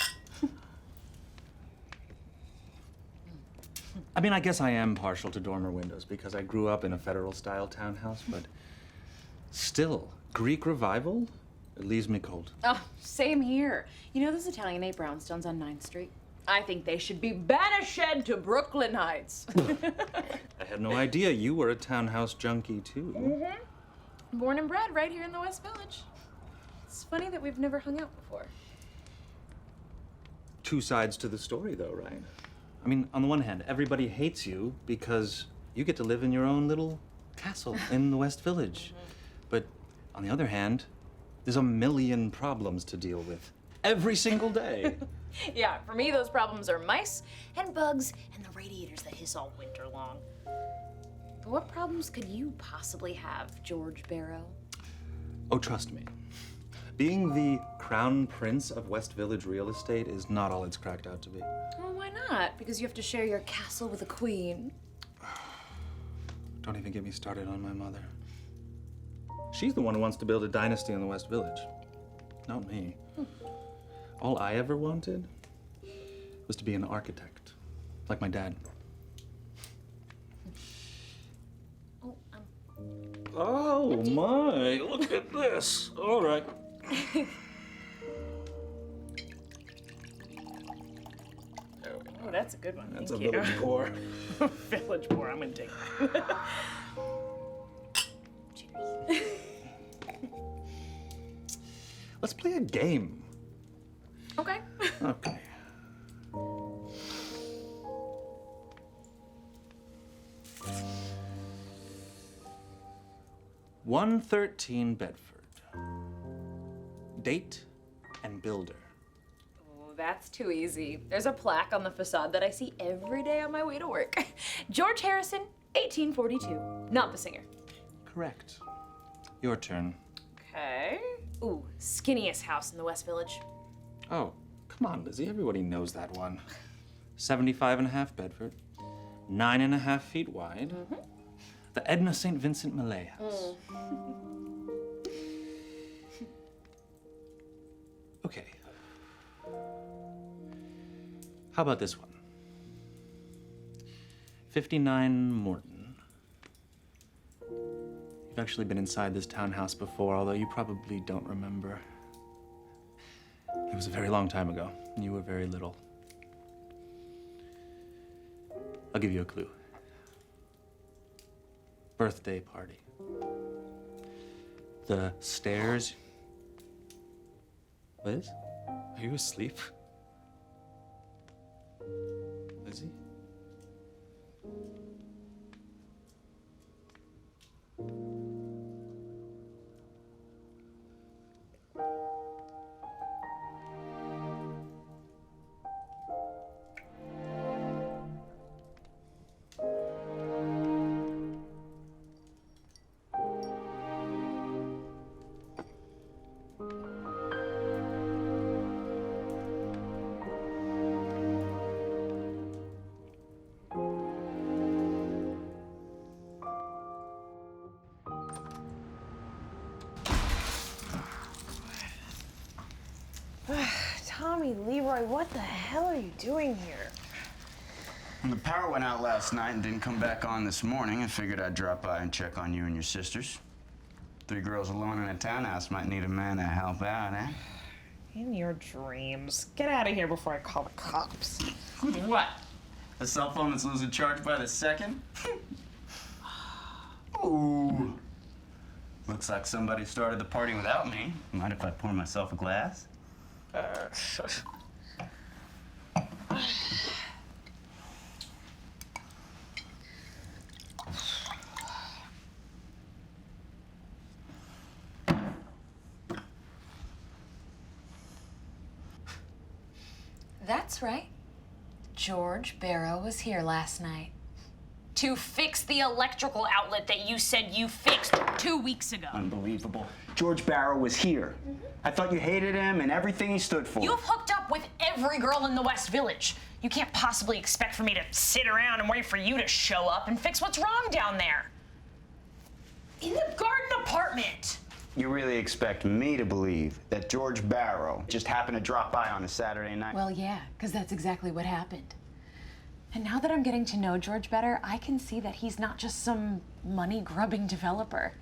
I mean, I guess I am partial to dormer windows because I grew up in a federal-style townhouse, but still, Greek revival, it leaves me cold. Oh, same here. You know those Italianate brownstones on 9th Street? I think they should be banished to Brooklyn Heights. I had no idea you were a townhouse junkie, too. Mm-hmm. Born and bred right here in the West Village. It's funny that we've never hung out before. Two sides to the story, though, right? I mean, on the one hand, everybody hates you because you get to live in your own little castle in the West Village. But on the other hand, there's a million problems to deal with every single day. Yeah, for me, those problems are mice and bugs and the radiators that hiss all winter long. But what problems could you possibly have, George Barrow? Oh, trust me. Being the crown prince of West Village real estate is not all it's cracked out to be. Well, why not? Because you have to share your castle with a queen. Don't even get me started on my mother. She's the one who wants to build a dynasty in the West Village, not me. All I ever wanted was to be an architect, like my dad. Oh my, look at this. All right. Oh, that's a good one. That's Thank a you. village pour. Village pour, I'm gonna take that. Let's play a game. Okay. Okay. (113) Bedford. Date and builder. Oh, that's too easy. There's a plaque on the facade that I see every day on my way to work. George Harrison, 1842. Not the singer. Correct. Your turn. Okay. Ooh, skinniest house in the West Village. Oh, come on, Lizzie. Everybody knows that one. 75.5 Bedford. 9.5 feet wide. The Edna St. Vincent Millay House. Okay. How about this one? 59 Morton. You've actually been inside this townhouse before, although you probably don't remember. It was a very long time ago, and you were very little. I'll give you a clue. Birthday party. The stairs. Liz? Are you asleep? Lizzie? Tommy, Leroy, what the hell are you doing here? When the power went out last night and didn't come back on this morning, I figured I'd drop by and check on you and your sisters. 3 girls alone in a townhouse might need a man to help out, eh? In your dreams. Get out of here before I call the cops. What? A cell phone that's losing charge by the second? Ooh. Looks like somebody started the party without me. Mind if I pour myself a glass? That's right. George Barrow was here last night. To fix the electrical outlet that you said you fixed 2 weeks ago. Unbelievable. George Barrow was here. I thought you hated him and everything he stood for. You've hooked up with every girl in the West Village. You can't possibly expect for me to sit around and wait for you to show up and fix what's wrong down there. In the garden apartment. You really expect me to believe that George Barrow just happened to drop by on a Saturday night? Well, yeah, because that's exactly what happened. And now that I'm getting to know George better, I can see that he's not just some money-grubbing developer.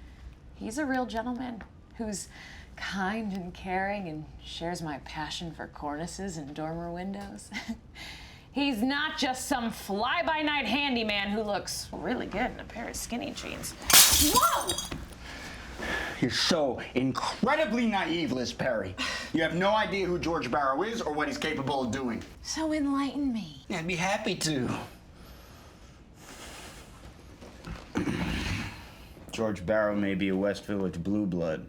He's a real gentleman who's kind and caring and shares my passion for cornices and dormer windows. He's not just some fly-by-night handyman who looks really good in a pair of skinny jeans. Whoa! You're so incredibly naive, Liz Perry. You have no idea who George Barrow is or what he's capable of doing. So enlighten me. I'd be happy to. George Barrow may be a West Village blue blood,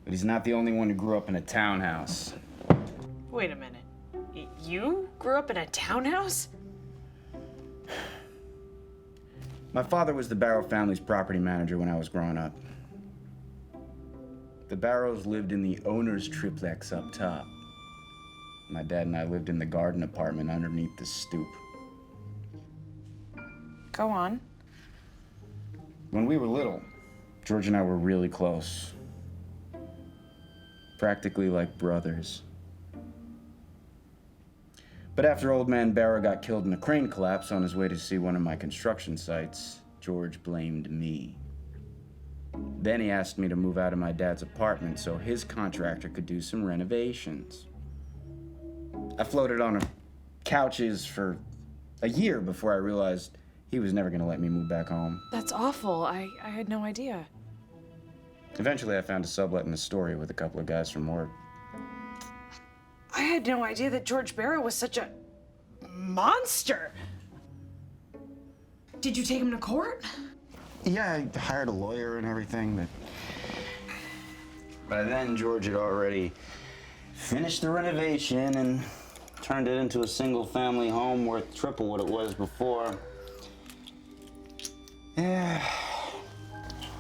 but he's not the only one who grew up in a townhouse. Wait a minute. You grew up in a townhouse? My father was the Barrow family's property manager when I was growing up. The Barrows lived in the owner's triplex up top. My dad and I lived in the garden apartment underneath the stoop. Go on. When we were little, George and I were really close. Practically like brothers. But after old man Barrow got killed in a crane collapse on his way to see one of my construction sites, George blamed me. Then he asked me to move out of my dad's apartment so his contractor could do some renovations. I floated on couches for a year before I realized he was never gonna let me move back home. That's awful. I had no idea. Eventually I found a sublet in Astoria with a couple of guys from work. I had no idea that George Barrow was such a monster. Did you take him to court? Yeah, I hired a lawyer and everything, but by then George had already finished the renovation and turned it into a single-family home worth triple what it was before. Yeah,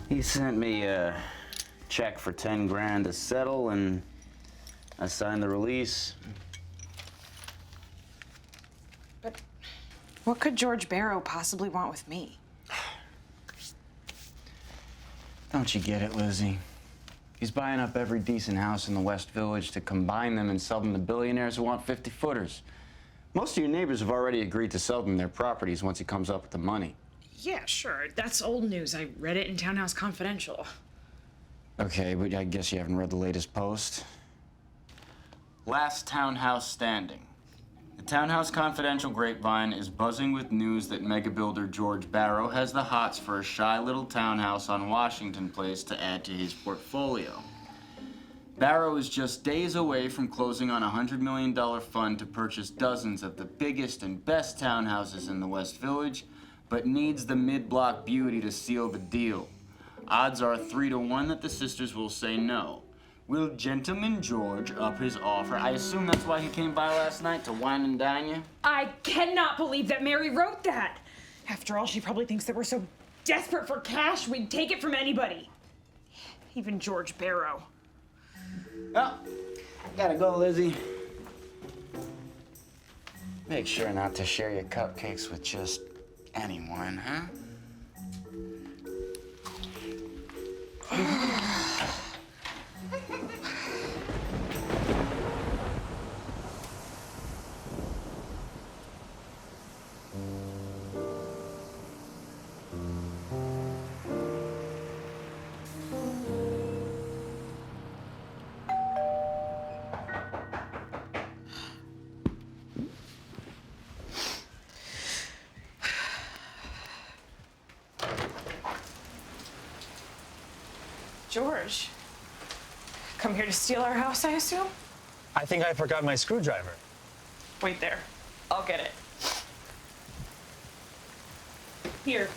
he sent me a check for 10 grand to settle, and I signed the release. But what could George Barrow possibly want with me? Don't you get it, Lizzie? He's buying up every decent house in the West Village to combine them and sell them to billionaires who want 50-footers. Most of your neighbors have already agreed to sell them their properties once he comes up with the money. Yeah, sure. That's old news. I read it in Townhouse Confidential. Okay, but I guess you haven't read the latest post. Last townhouse standing. The Townhouse Confidential grapevine is buzzing with news that mega builder George Barrow has the hots for a shy little townhouse on Washington Place to add to his portfolio. Barrow is just days away from closing on a $100 million fund to purchase dozens of the biggest and best townhouses in the West Village, but needs the mid-block beauty to seal the deal. Odds are 3-1 that the sisters will say no. Will Gentleman George up his offer? I assume that's why he came by last night, to wine and dine you? I cannot believe that Mary wrote that. After all, she probably thinks that we're so desperate for cash, we'd take it from anybody. Even George Barrow. Well, gotta go, Lizzie. Make sure not to share your cupcakes with just anyone, huh? George, come here to steal our house, I assume? I think I forgot my screwdriver. Wait there. I'll get it. Here.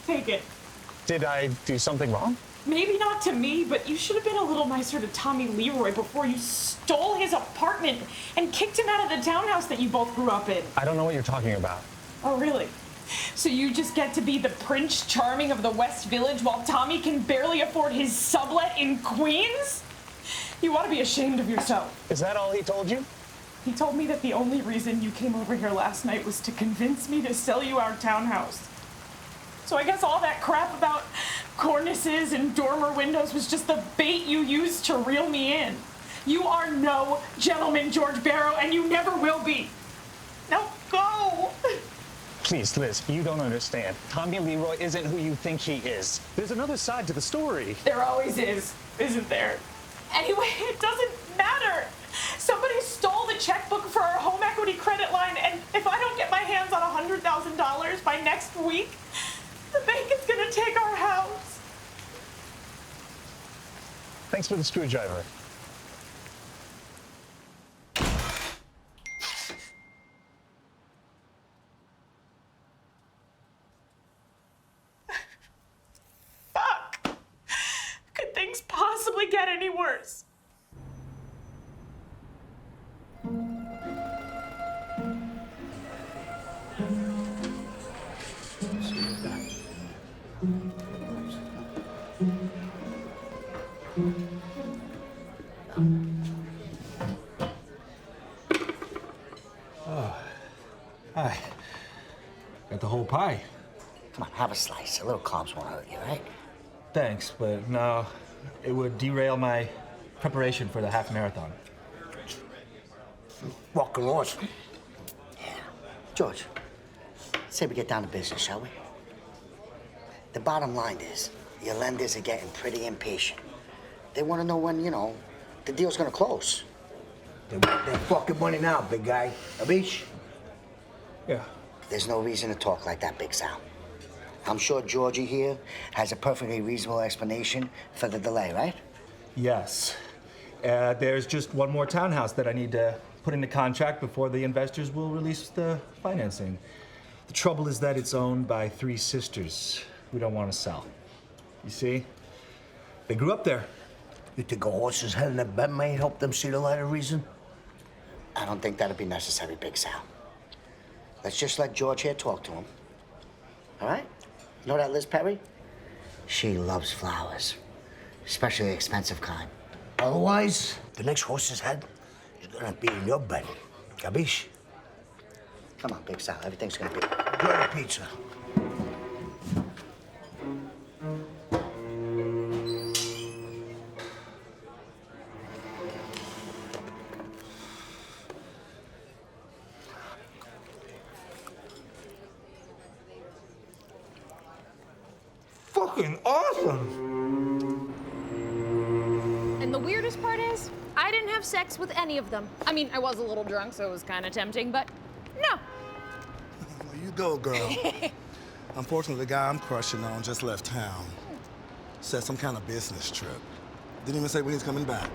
Take it. Did I do something wrong? Maybe not to me, but you should have been a little nicer to Tommy Leroy before you stole his apartment and kicked him out of the townhouse that you both grew up in. I don't know what you're talking about. Oh, really? So you just get to be the Prince Charming of the West Village while Tommy can barely afford his sublet in Queens? You ought to be ashamed of yourself. Is that all he told you? He told me that the only reason you came over here last night was to convince me to sell you our townhouse. So I guess all that crap about cornices and dormer windows was just the bait you used to reel me in. You are no gentleman, George Barrow, and you never will be. Now go! Please, Liz, you don't understand. Tommy Leroy isn't who you think he is. There's another side to the story. There always is, isn't there? Anyway, it doesn't matter. Somebody stole the checkbook for our home equity credit line, and if I don't get my hands on $100,000 by next week, the bank is gonna take our house. Thanks for the screwdriver. Fuck! Could things possibly get any worse? Oh, hi. Got the whole pie. Come on, have a slice. A little carbs won't hurt you, right? Thanks, but no, it would derail my preparation for the half marathon. Walking awesome. Yeah. George, say we get down to business, shall we? The bottom line is, your lenders are getting pretty impatient. They want to know when, the deal's gonna close. They want their fucking money now, big guy. Abish? Yeah. There's no reason to talk like that, Big Sal. I'm sure Georgie here has a perfectly reasonable explanation for the delay, right? Yes. There's just one more townhouse that I need to put into contract before the investors will release the financing. The trouble is that it's owned by 3 sisters who don't want to sell. You see? They grew up there. You think a horse's head in a bed may help them see the light of reason? I don't think that'd be necessary, Big Sal. Let's just let George here talk to him. All right? You know that Liz Perry? She loves flowers, especially the expensive kind. Otherwise, the next horse's head is gonna be in your bed. Capiche? Come on, Big Sal. Everything's gonna be... Enjoy the pizza. Fucking awesome! And the weirdest part is, I didn't have sex with any of them. I mean, I was a little drunk, so it was kind of tempting, but no. There you go, girl. Unfortunately, the guy I'm crushing on just left town. Said some kind of business trip. Didn't even say when he's coming back.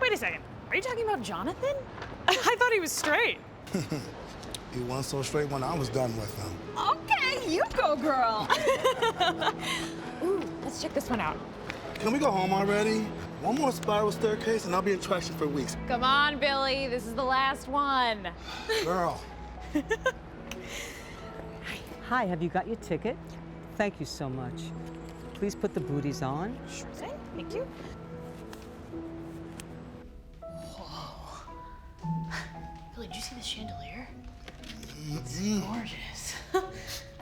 Wait a second. Are you talking about Jonathan? I thought he was straight. He wasn't so straight when I was done with him. Okay, you go, girl. Ooh, let's check this one out. Can we go home already? One more spiral staircase and I'll be in traction for weeks. Come on, Billy. This is the last one. Girl. Hi, have you got your ticket? Thank you so much. Please put the booties on. Sure thing. Thank you. Whoa. Billy, did you see the chandelier? It's gorgeous.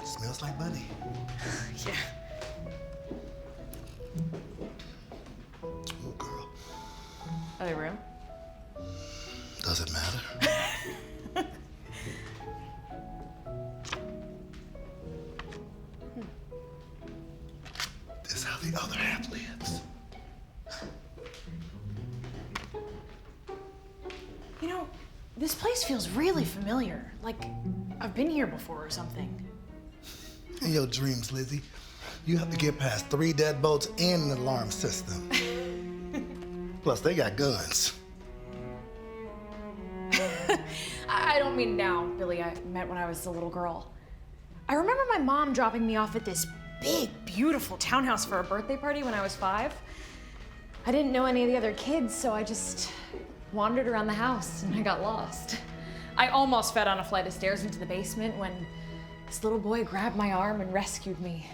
Smells like money. Yeah. Oh, girl. Are they real? Does it matter? This is how the other half lives. You know, this place feels really familiar. Like I've been here before or something. In your dreams, Lizzie, you have to get past 3 deadbolts and an alarm system. Plus, they got guns. I don't mean now, Billy. I meant when I was a little girl. I remember my mom dropping me off at this big, beautiful townhouse for a birthday party when I was 5. I didn't know any of the other kids, so I just wandered around the house and I got lost. I almost fell down a flight of stairs into the basement when this little boy grabbed my arm and rescued me.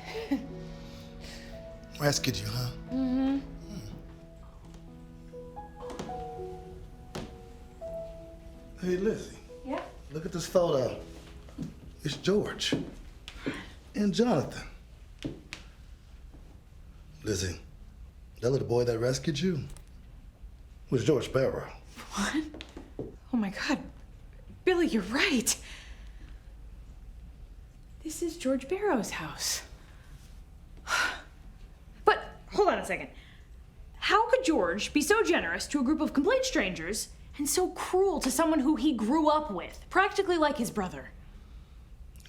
Rescued you, huh? Mm-hmm. Hey, Lizzie. Yeah? Look at this photo. It's George and Jonathan. Lizzie, that little boy that rescued you was George Barrow. What? Oh my God. Billy, you're right. This is George Barrow's house. But hold on a second. How could George be so generous to a group of complete strangers and so cruel to someone who he grew up with, practically like his brother?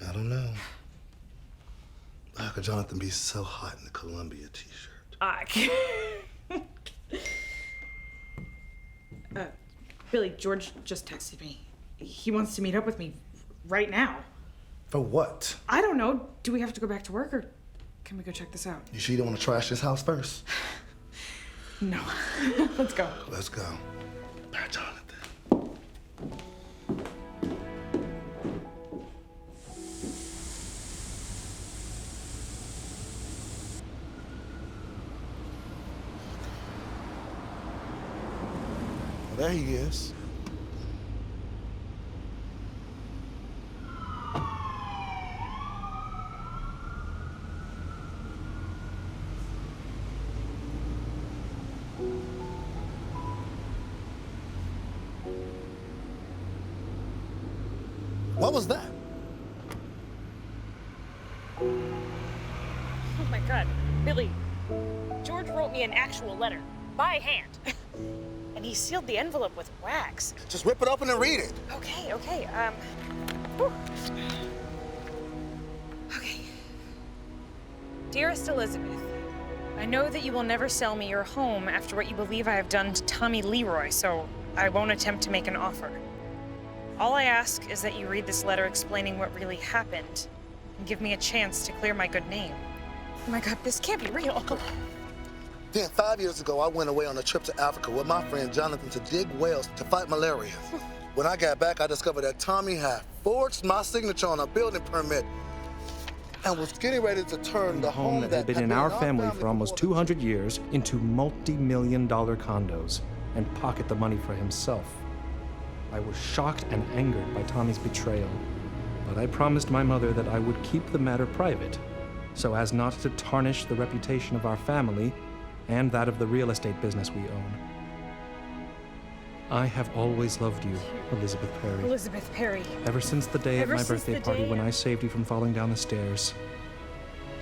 I don't know. How could Jonathan be so hot in the Columbia t-shirt? Billy, George just texted me. He wants to meet up with me right now. For what? I don't know. Do we have to go back to work or can we go check this out? You sure you don't want to trash this house first? No. Let's go. Let's go. Well, there he is. What was that? Oh my god, Billy. George wrote me an actual letter, by hand. And he sealed the envelope with wax. Just rip it open and read it. Okay. Whew. Okay. Dearest Elizabeth, I know that you will never sell me your home after what you believe I have done to Tommy Leroy, so I won't attempt to make an offer. All I ask is that you read this letter explaining what really happened and give me a chance to clear my good name. Oh my god, this can't be real. Then 5 years ago, I went away on a trip to Africa with my friend Jonathan to dig wells to fight malaria. When I got back, I discovered that Tommy had forged my signature on a building permit and was getting ready to turn the home that had been in our family for almost 200 years into multi-million-dollar condos and pocket the money for himself. I was shocked and angered by Tommy's betrayal, but I promised my mother that I would keep the matter private, so as not to tarnish the reputation of our family and that of the real estate business we own. I have always loved you, Elizabeth Perry. Elizabeth Perry. Ever since the day at my birthday party when I saved you from falling down the stairs.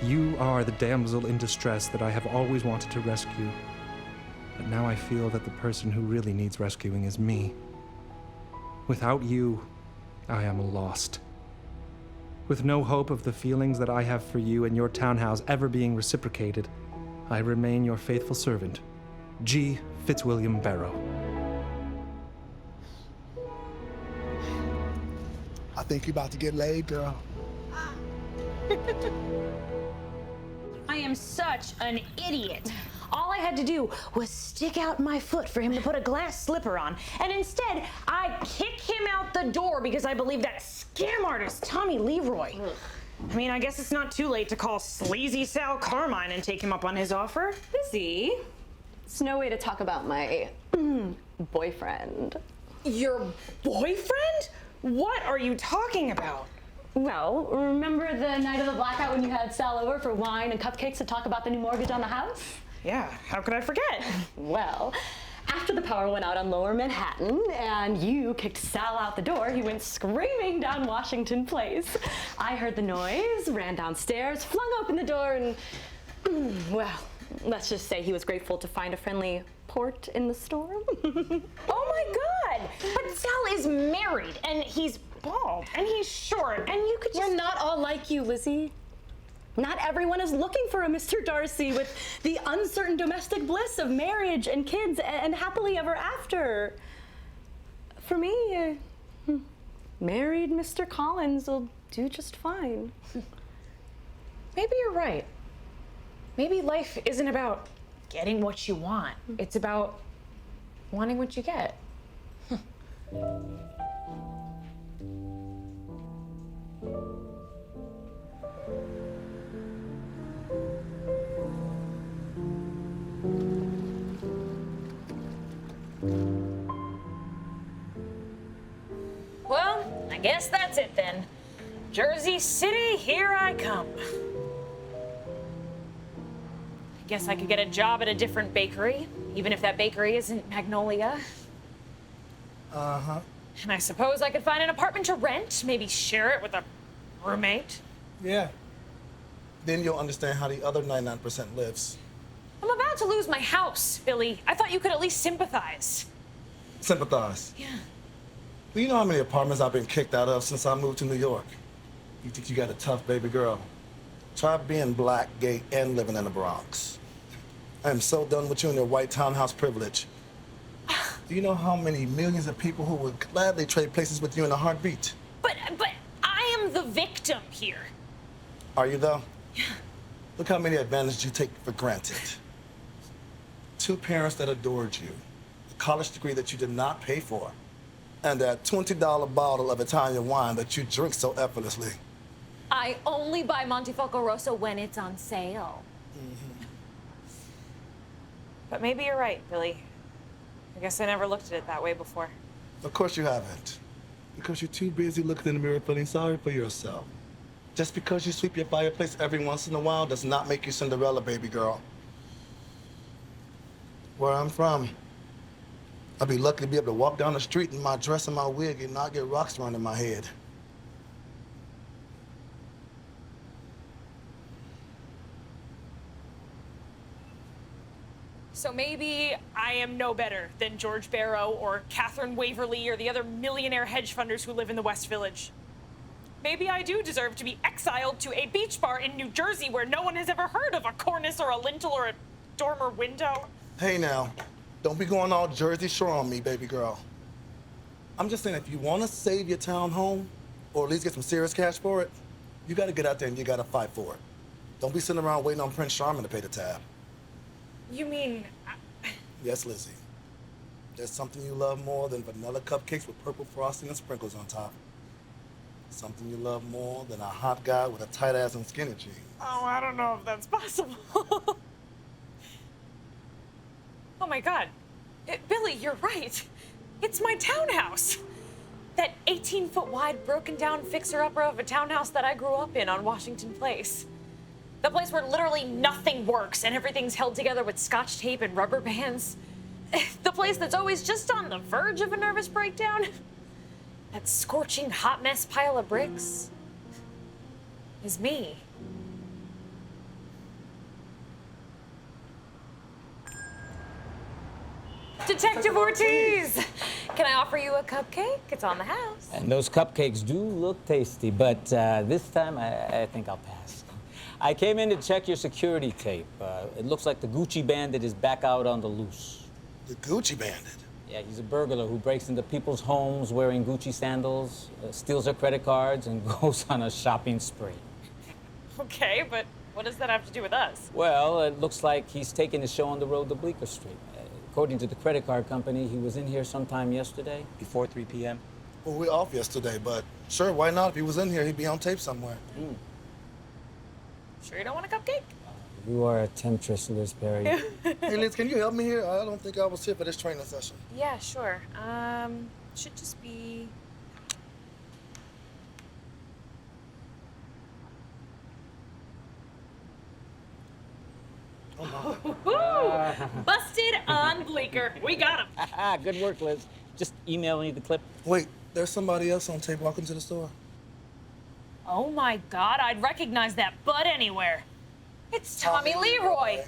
You are the damsel in distress that I have always wanted to rescue. But now I feel that the person who really needs rescuing is me. Without you, I am lost. With no hope of the feelings that I have for you and your townhouse ever being reciprocated, I remain your faithful servant, G. Fitzwilliam Barrow. I think you're about to get laid, girl. I am such an idiot. All I had to do was stick out my foot for him to put a glass slipper on. And instead, I kick him out the door because I believe that scam artist, Tommy Leroy. I mean, I guess it's not too late to call sleazy Sal Carmine and take him up on his offer. Busy. It's no way to talk about my boyfriend. Your boyfriend? What are you talking about? Well, remember the night of the blackout when you had Sal over for wine and cupcakes to talk about the new mortgage on the house? Yeah, how could I forget? Well, after the power went out on Lower Manhattan and you kicked Sal out the door, he went screaming down Washington Place. I heard the noise, ran downstairs, flung open the door, and well, let's just say he was grateful to find a friendly port in the storm. Oh my god! But Sal is married, and he's bald, and he's short, and you could just— We're not all like you, Lizzie. Not everyone is looking for a Mr. Darcy with the uncertain domestic bliss of marriage and kids and happily ever after. For me, married Mr. Collins will do just fine. Maybe you're right. Maybe life isn't about getting what you want. It's about wanting what you get. Well, I guess that's it then. Jersey City, here I come. I guess I could get a job at a different bakery, even if that bakery isn't Magnolia. Uh-huh. And I suppose I could find an apartment to rent, maybe share it with a roommate. Yeah. Then you'll understand how the other 99% lives. I'm about to lose my house, Billy. I thought you could at least sympathize. Sympathize? Yeah. Do you know how many apartments I've been kicked out of since I moved to New York? You think you got a tough baby girl? Try being black, gay, and living in the Bronx. I am so done with you and your white townhouse privilege. Do you know how many millions of people who would gladly trade places with you in a heartbeat? But I am the victim here. Are you, though? Yeah. Look how many advantages you take for granted. 2 parents that adored you, a college degree that you did not pay for, and that $20 bottle of Italian wine that you drink so effortlessly. I only buy Montefeltro Rosso when it's on sale. But maybe you're right, Billy. I guess I never looked at it that way before. Of course you haven't. Because you're too busy looking in the mirror feeling sorry for yourself. Just because you sweep your fireplace every once in a while does not make you Cinderella, baby girl. Where I'm from, I'd be lucky to be able to walk down the street in my dress and my wig and not get rocks thrown in my head. So maybe I am no better than George Barrow or Catherine Waverly or the other millionaire hedge funders who live in the West Village. Maybe I do deserve to be exiled to a beach bar in New Jersey where no one has ever heard of a cornice or a lintel or a dormer window. Hey now, don't be going all Jersey Shore on me, baby girl. I'm just saying, if you want to save your town home, or at least get some serious cash for it, you got to get out there and you got to fight for it. Don't be sitting around waiting on Prince Charming to pay the tab. You mean... Yes, Lizzie. There's something you love more than vanilla cupcakes with purple frosting and sprinkles on top. Something you love more than a hot guy with a tight ass and skinny jeans. Oh, I don't know if that's possible. Oh my God. Billy, you're right. It's my townhouse. That 18-foot wide, broken down fixer-upper of a townhouse that I grew up in on Washington Place. The place where literally nothing works and everything's held together with scotch tape and rubber bands. The place that's always just on the verge of a nervous breakdown. That scorching hot mess pile of bricks is me. Detective Ortiz! Can I offer you a cupcake? It's on the house. And those cupcakes do look tasty, but this time I think I'll pass. I came in to check your security tape. It looks like the Gucci Bandit is back out on the loose. The Gucci Bandit? Yeah, he's a burglar who breaks into people's homes wearing Gucci sandals, steals their credit cards, and goes on a shopping spree. Okay, but what does that have to do with us? Well, it looks like he's taking his show on the road to Bleecker Street. According to the credit card company, he was in here sometime yesterday, before 3 p.m. Well, we're off yesterday, but sure, why not? If he was in here, he'd be on tape somewhere. Sure you don't want a cupcake? You are a temptress, Liz Perry. Hey, Liz, can you help me here? I don't think I was here for this training session. Yeah, sure. Should just be... Busted on Bleecker. We got him. Good work, Liz. Just email me the clip. Wait, there's somebody else on tape walking to the store. Oh my God, I'd recognize that butt anywhere. It's Tommy Leroy.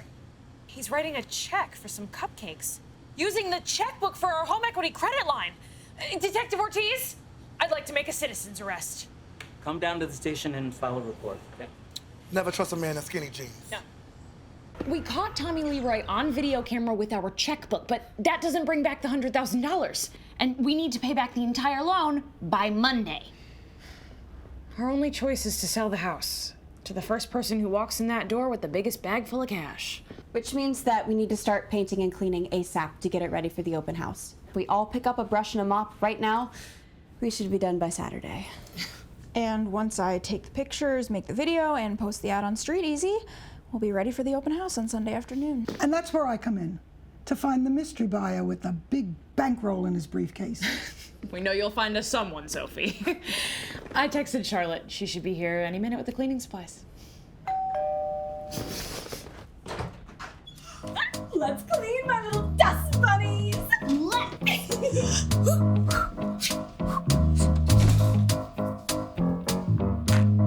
He's writing a check for some cupcakes, using the checkbook for our home equity credit line. Detective Ortiz, I'd like to make a citizen's arrest. Come down to the station and file a report, okay? Never trust a man in skinny jeans. No. We caught Tommy Leroy on video camera with our checkbook, but that doesn't bring back the $100,000. And we need to pay back the entire loan by Monday. Our only choice is to sell the house to the first person who walks in that door with the biggest bag full of cash. Which means that we need to start painting and cleaning ASAP to get it ready for the open house. If we all pick up a brush and a mop right now, we should be done by Saturday. And once I take the pictures, make the video, and post the ad on Street Easy, we'll be ready for the open house on Sunday afternoon. And that's where I come in, to find the mystery buyer with the big bankroll in his briefcase. We know you'll find us someone, Sophie. I texted Charlotte. She should be here any minute with the cleaning supplies. Let's clean, my little dust bunnies!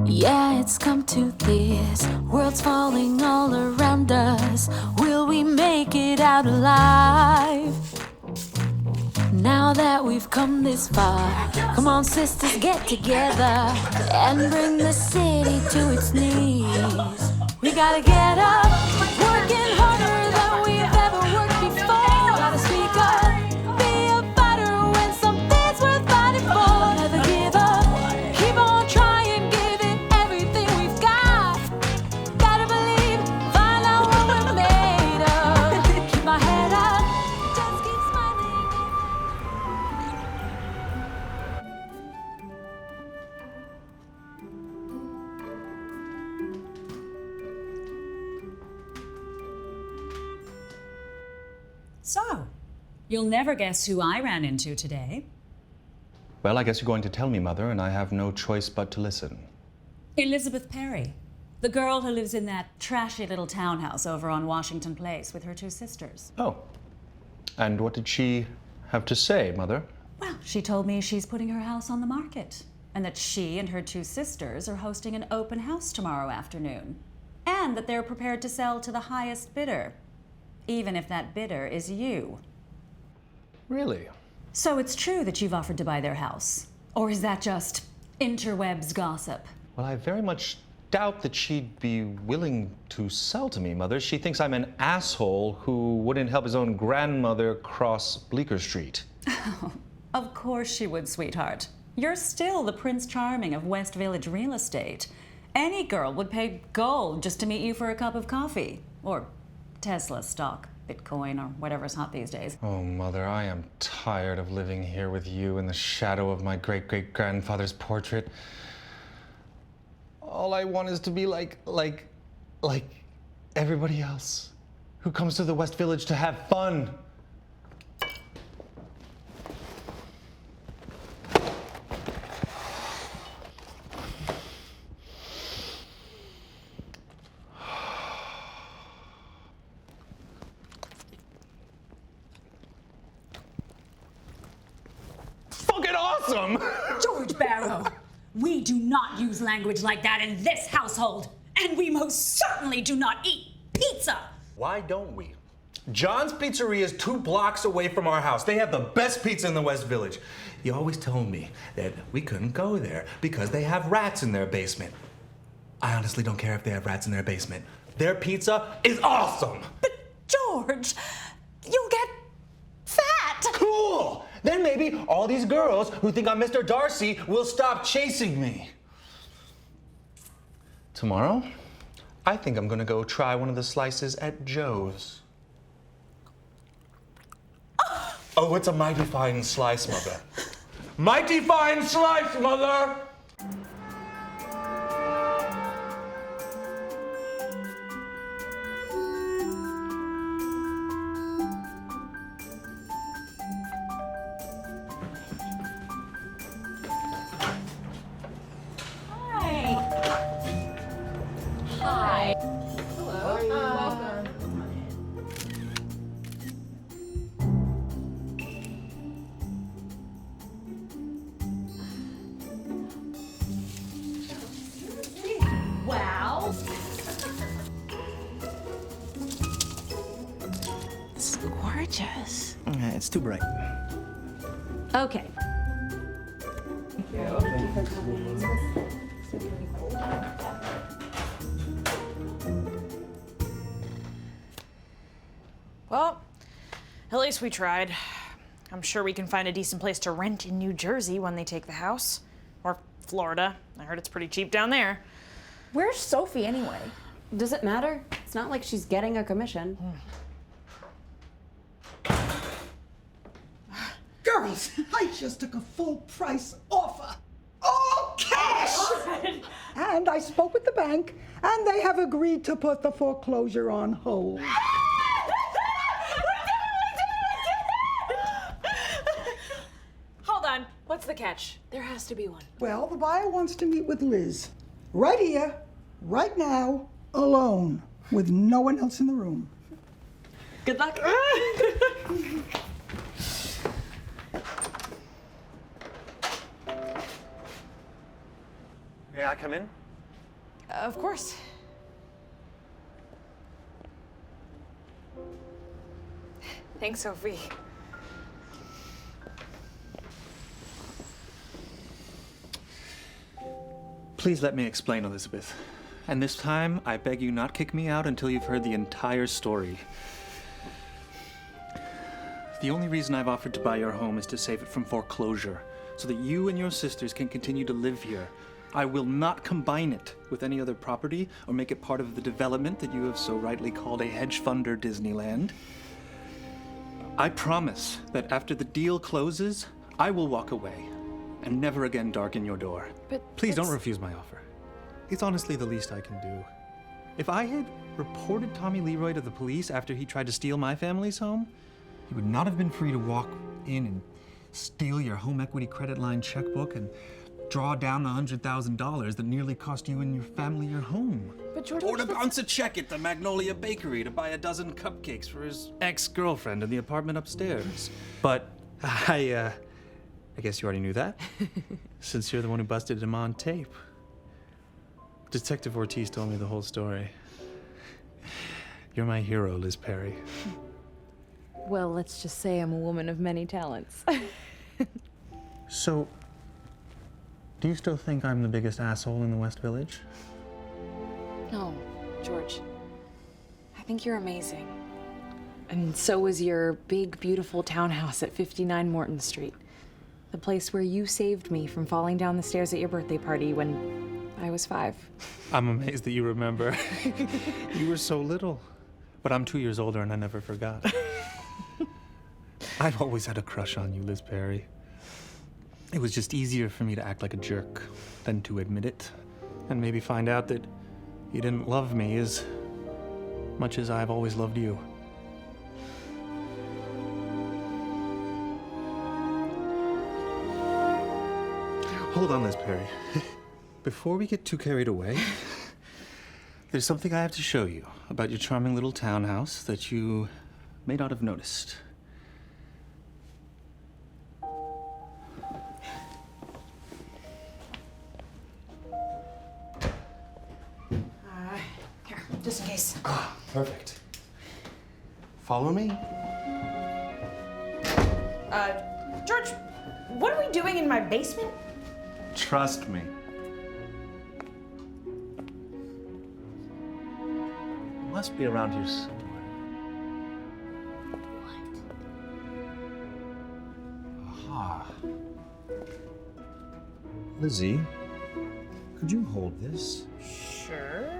Yeah, it's come to this. World's falling all around us. Will we make it out alive? Now that we've come this far, come on sisters, get together and bring the city to its knees. We gotta get up, working harder than we've ever worked before. Gotta speak up, be So, you'll never guess who I ran into today. Well, I guess you're going to tell me, Mother, and I have no choice but to listen. Elizabeth Perry, the girl who lives in that trashy little townhouse over on Washington Place with her two sisters. Oh. And what did she have to say, Mother? Well, she told me she's putting her house on the market, and that she and her two sisters are hosting an open house tomorrow afternoon, and that they're prepared to sell to the highest bidder, even if that bidder is you. Really? So it's true that you've offered to buy their house? Or is that just interwebs gossip? Well, I very much doubt that she'd be willing to sell to me, Mother. She thinks I'm an asshole who wouldn't help his own grandmother cross Bleecker Street. Of course she would, sweetheart. You're still the Prince Charming of West Village real estate. Any girl would pay gold just to meet you for a cup of coffee. Or Tesla stock, Bitcoin, or whatever's hot these days. Oh, Mother, I am tired of living here with you in the shadow of my great-great-grandfather's portrait. All I want is to be like everybody else who comes to the West Village to have fun. Fucking awesome! George Barrow, we do not use language like that in this household. And we most certainly do not eat pizza. Why don't we? John's Pizzeria is 2 blocks away from our house. They have the best pizza in the West Village. You always told me that we couldn't go there because they have rats in their basement. I honestly don't care if they have rats in their basement. Their pizza is awesome. But George, you'll get fat. Cool. Then maybe all these girls who think I'm Mr. Darcy will stop chasing me. Tomorrow, I think I'm gonna go try one of the slices at Joe's. Oh, it's a mighty fine slice, Mother. Mighty fine slice, Mother! Hi. Hello. Welcome. Wow. It's gorgeous. It's too bright. Okay. Well, at least we tried. I'm sure we can find a decent place to rent in New Jersey when they take the house. Or Florida. I heard it's pretty cheap down there. Where's Sophie anyway? Does it matter? It's not like she's getting a commission. Girls, I just took a full price offer. All cash! And I spoke with the bank, and they have agreed to put the foreclosure on hold. Hold on. What's the catch? There has to be one. Well, the buyer wants to meet with Liz. Right here, right now, alone, with no one else in the room. Good luck. May I come in? Of course. Thanks, Sophie. Please let me explain, Elizabeth. And this time, I beg you not kick me out until you've heard the entire story. The only reason I've offered to buy your home is to save it from foreclosure, so that you and your sisters can continue to live here. I will not combine it with any other property or make it part of the development that you have so rightly called a hedge fund or Disneyland. I promise that after the deal closes, I will walk away and never again darken your door. But please don't refuse my offer. It's honestly the least I can do. If I had reported Tommy Leroy to the police after he tried to steal my family's home, you would not have been free to walk in and steal your home equity credit line checkbook and draw down the $100,000 that nearly cost you and your family your home. But George, Or to bounce a check at the Magnolia Bakery to buy a dozen cupcakes for his ex-girlfriend in the apartment upstairs. But I guess you already knew that, since you're the one who busted him on tape. Detective Ortiz told me the whole story. You're my hero, Liz Perry. Well, let's just say I'm a woman of many talents. So, do you still think I'm the biggest asshole in the West Village? No, George. I think you're amazing. And so is your big, beautiful townhouse at 59 Morton Street. The place where you saved me from falling down the stairs at your birthday party when I was 5. I'm amazed that you remember. You were so little. But I'm 2 years older and I never forgot. I've always had a crush on you, Liz Perry. It was just easier for me to act like a jerk than to admit it. And maybe find out that you didn't love me as much as I've always loved you. Hold on, Liz Perry. Before we get too carried away, there's something I have to show you about your charming little townhouse that you may not have noticed. Here, just in case. Ah, perfect. Follow me. George, what are we doing in my basement? Trust me. It must be around here somewhere. Aha. Lizzie, could you hold this? Sure.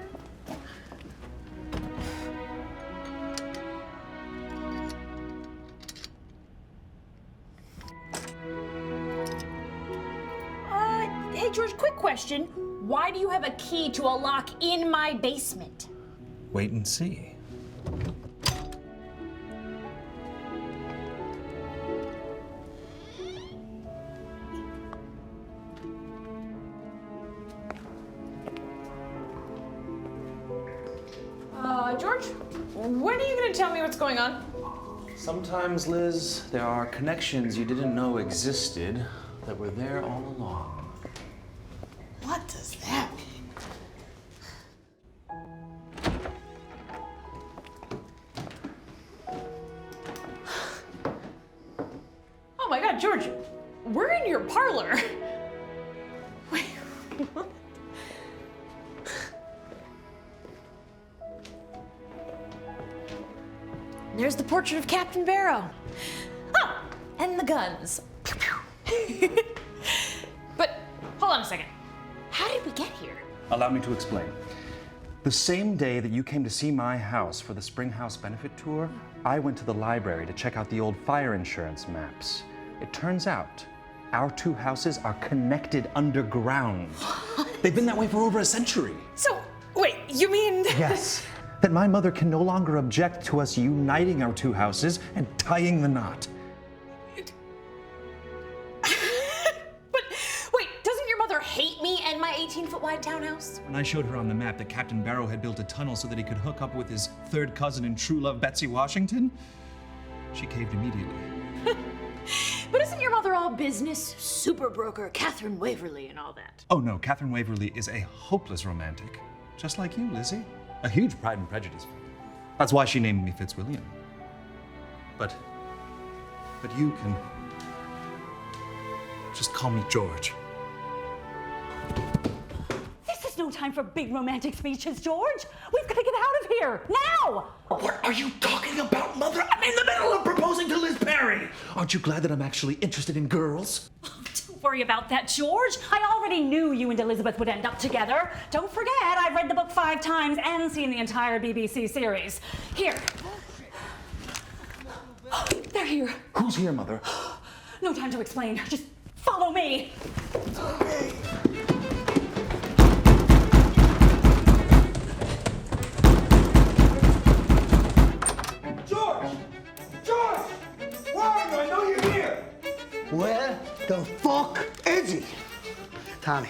Hey, George, quick question. Why do you have a key to a lock in my basement? Wait and see. George, when are you gonna tell me what's going on? Sometimes, Liz, there are connections you didn't know existed that were there all along. What does that mean? Oh my God, George, we're in your parlor. Wait, what? There's the portrait of Captain Barrow. Oh, and the guns. But hold on a second. How did we get here? Allow me to explain. The same day that you came to see my house for the Spring House benefit tour, I went to the library to check out the old fire insurance maps. It turns out our two houses are connected underground. What? They've been that way for over a century. So, wait, you mean... Yes. That my mother can no longer object to us uniting our two houses and tying the knot. But wait, doesn't your mother hate me and my 18-foot wide townhouse? When I showed her on the map that Captain Barrow had built a tunnel so that he could hook up with his third cousin and true love, Betsy Washington, she caved immediately. But isn't your mother all business, super broker, Catherine Waverly and all that? Oh no, Catherine Waverly is a hopeless romantic. Just like you, Lizzie. A huge Pride and Prejudice fan. That's why she named me Fitzwilliam. But you can just call me George. This is no time for big romantic speeches, George. We've got to get out of here, now! What are you talking about, Mother? I'm in the middle of proposing to Liz Perry! Aren't you glad that I'm actually interested in girls? Don't worry about that, George. I already knew you and Elizabeth would end up together. Don't forget, I've read the book 5 times and seen the entire BBC series. Here. They're here. Who's here, Mother? No time to explain. Just follow me. Okay. George! George! The fuck is he? Tommy,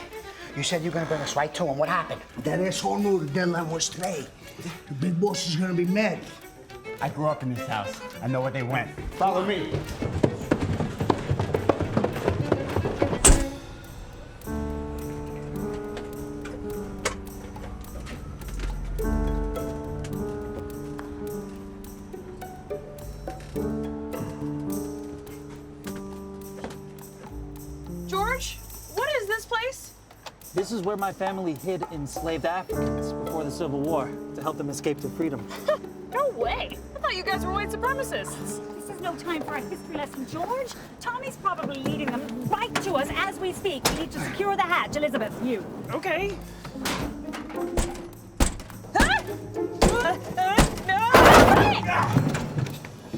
you said you were gonna bring us right to him. What happened? That asshole knew the deadline was today. The big boss is gonna be mad. I grew up in this house. I know where they went. Follow me. George, what is this place? This is where my family hid enslaved Africans before the Civil War to help them escape to freedom. No way. I thought you guys were white supremacists. This is no time for a history lesson, George. Tommy's probably leading them right to us as we speak. We need to secure the hatch. Elizabeth, you. Okay.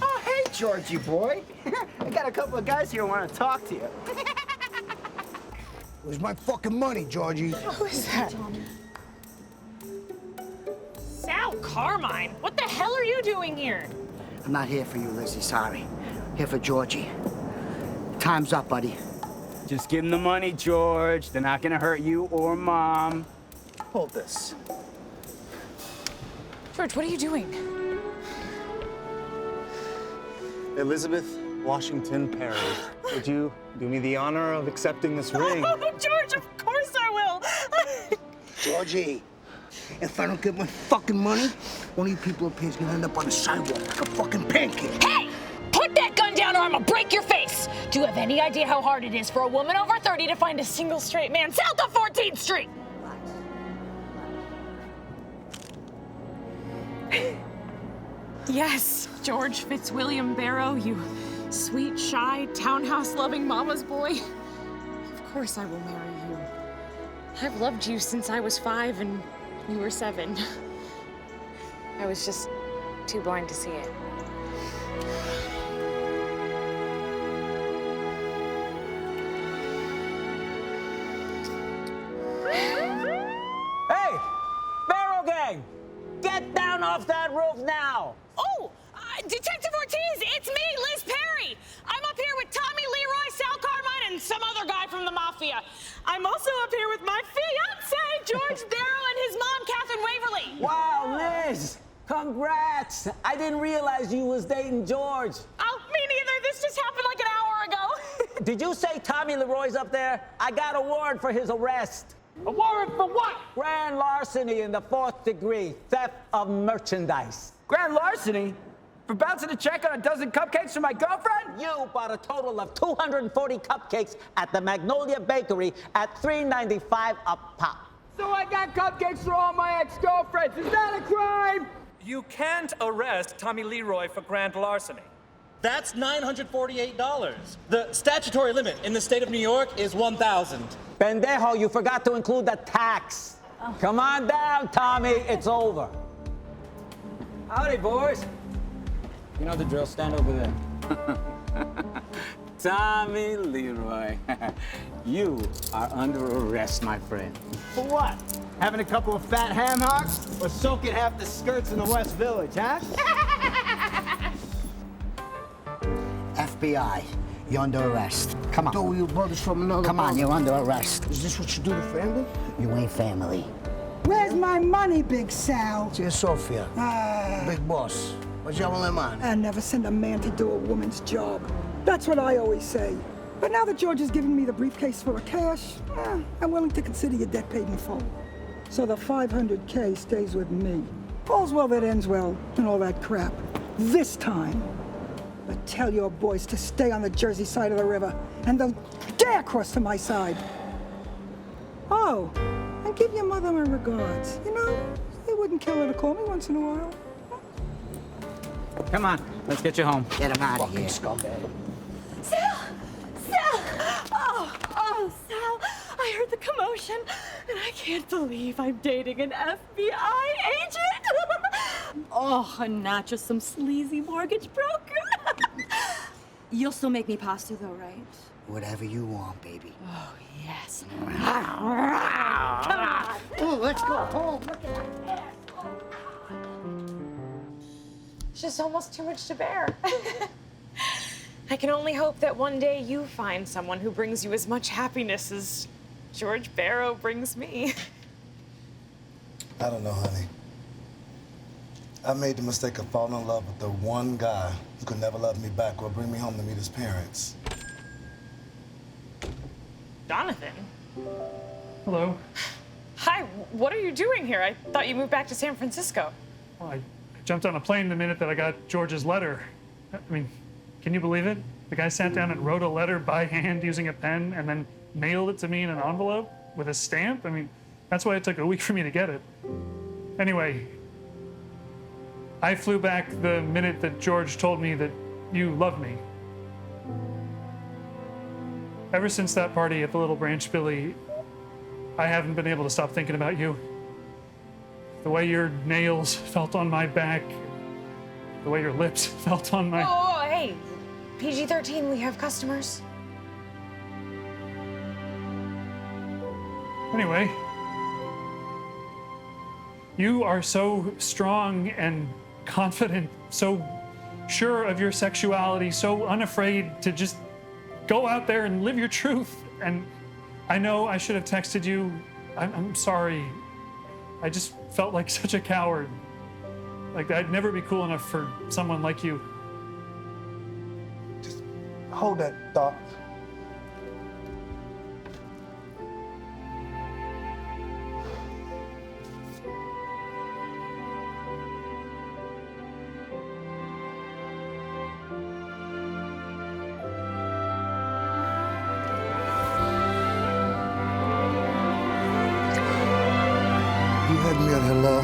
Oh, hey, Georgie boy. I got a couple of guys here who want to talk to you. Where's my fucking money, Georgie? Who is that? Sal Carmine, what the hell are you doing here? I'm not here for you, Lizzie. Sorry. Here for Georgie. Time's up, buddy. Just give them the money, George. They're not gonna hurt you or Mom. Hold this. George, what are you doing? Elizabeth Washington Perry, would you do me the honor of accepting this ring? Oh, George, of course I will. Georgie, if I don't get my fucking money, one of you people up here is gonna end up on the sidewalk like a fucking pancake. Hey! Put that gun down or I'm gonna break your face! Do you have any idea how hard it is for a woman over 30 to find a single straight man south of 14th Street? Yes, George Fitzwilliam Barrow, you sweet, shy, townhouse-loving mama's boy. Of course I will marry you. I've loved you since I was 5 and you were 7. I was just too blind to see it. Hey! Barrow gang! Get down off that roof now! Oh! Detective Ortiz, it's me, Liz Perry! I'm up here with Tommy Leroy, Sal Carmine, and some other guy from the Mafia. I'm also up here with my fiancé, George Barrow, and his mom, Catherine Waverly. Wow, Liz! Congrats! I didn't realize you was dating George. Oh, me neither. This just happened like an hour ago. Did you say Tommy Leroy's up there? I got a warrant for his arrest. A warrant for what? Grand larceny in the 4th degree, theft of merchandise. Grand larceny? For bouncing a check on a dozen cupcakes for my girlfriend? You bought a total of 240 cupcakes at the Magnolia Bakery at $3.95 a pop. So I got cupcakes for all my ex-girlfriends. Is that a crime? You can't arrest Tommy Leroy for grand larceny. That's $948. The statutory limit in the state of New York is $1,000. Pendejo, you forgot to include the tax. Come on down, Tommy. It's over. Howdy, boys. You know the drill. Stand over there. Tommy Leroy, you are under arrest, my friend. For what? Having a couple of fat ham hocks or soaking half the skirts in the West Village, huh? FBI, you're under arrest. Come on. Oh, your brother's from another Come on, mother. you're under arrest. Is this what you do to family? You ain't family. Where's my money, Big Sal? Dear Sophia, big boss, what's your man? I never send a man to do a woman's job. That's what I always say. But now that George has given me the briefcase full of cash, I'm willing to consider your debt paid in full. So the $500K stays with me. All's well that ends well, and all that crap. This time, but tell your boys to stay on the Jersey side of the river, and they'll dare cross to my side. Oh, and give your mother my regards. You know, it wouldn't kill her to call me once in a while. Come on, let's get you home. Get him out of here. Scumbag. Sal! Sal! Oh, Sal, I heard the commotion, and I can't believe I'm dating an FBI agent. Oh, and not just some sleazy mortgage broker. You'll still make me pasta, though, right? Whatever you want, baby. Oh, yes. Come on. Oh, let's go home. Look at that. It's just almost too much to bear. I can only hope that one day you find someone who brings you as much happiness as George Barrow brings me. I don't know, honey. I made the mistake of falling in love with the one guy who could never love me back or bring me home to meet his parents. Jonathan? Hello. Hi, what are you doing here? I thought you moved back to San Francisco. Well, I jumped on a plane the minute that I got George's letter. I mean, can you believe it? The guy sat down and wrote a letter by hand using a pen and then mailed it to me in an envelope with a stamp. I mean, that's why it took a week for me to get it. Anyway, I flew back the minute that George told me that you loved me. Ever since that party at the Little Branch Billy, I haven't been able to stop thinking about you. The way your nails felt on my back, the way your lips felt on my... Oh, hey, PG-13, we have customers. Anyway, you are so strong and confident, so sure of your sexuality, so unafraid to just go out there and live your truth. And I know I should have texted you. I'm sorry. I just felt like such a coward. Like I'd never be cool enough for someone like you. Just hold that thought. You had me at hello.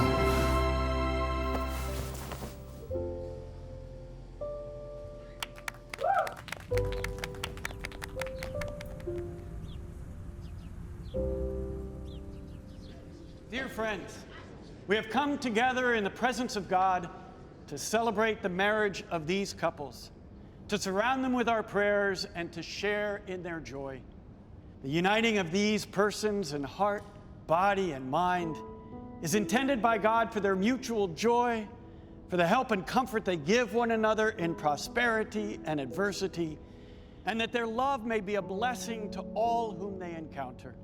Dear friends, we have come together in the presence of God to celebrate the marriage of these couples, to surround them with our prayers and to share in their joy. The uniting of these persons in heart, body, and mind is intended by God for their mutual joy, for the help and comfort they give one another in prosperity and adversity, and that their love may be a blessing to all whom they encounter.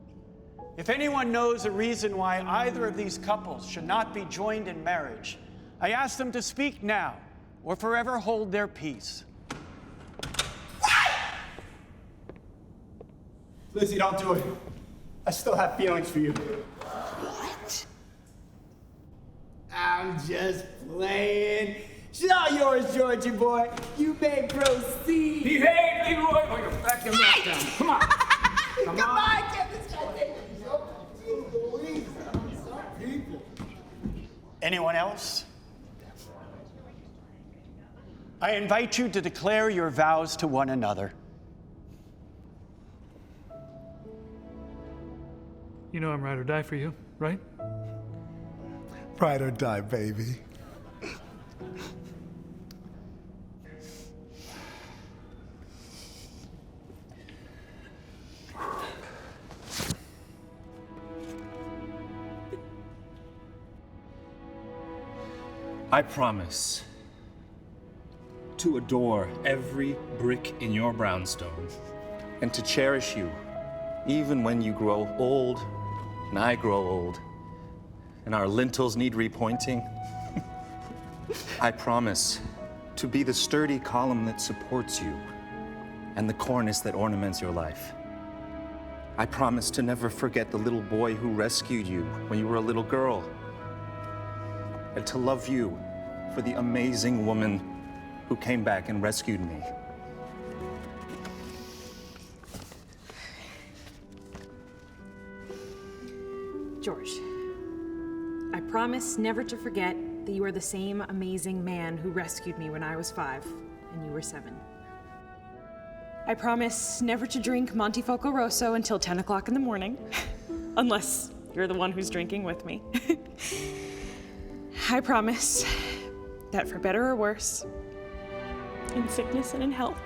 If anyone knows a reason why either of these couples should not be joined in marriage, I ask them to speak now or forever hold their peace. Lizzie, don't do it. I still have feelings for you. What? I'm just playing. It's all yours, Georgie boy. You may proceed. Behave, Leroy, or you're back in lockdown. Come on. Come on, get this guy there. Anyone else? I invite you to declare your vows to one another. You know I'm ride or die for you, right? Ride or die, baby. I promise to adore every brick in your brownstone and to cherish you even when you grow old and I grow old and our lintels need repointing. I promise to be the sturdy column that supports you and the cornice that ornaments your life. I promise to never forget the little boy who rescued you when you were a little girl, and to love you for the amazing woman who came back and rescued me. George, I promise never to forget that you are the same amazing man who rescued me when I was 5 and you were 7. I promise never to drink Montefoco Rosso until 10 o'clock in the morning, unless you're the one who's drinking with me. I promise that for better or worse, in sickness and in health,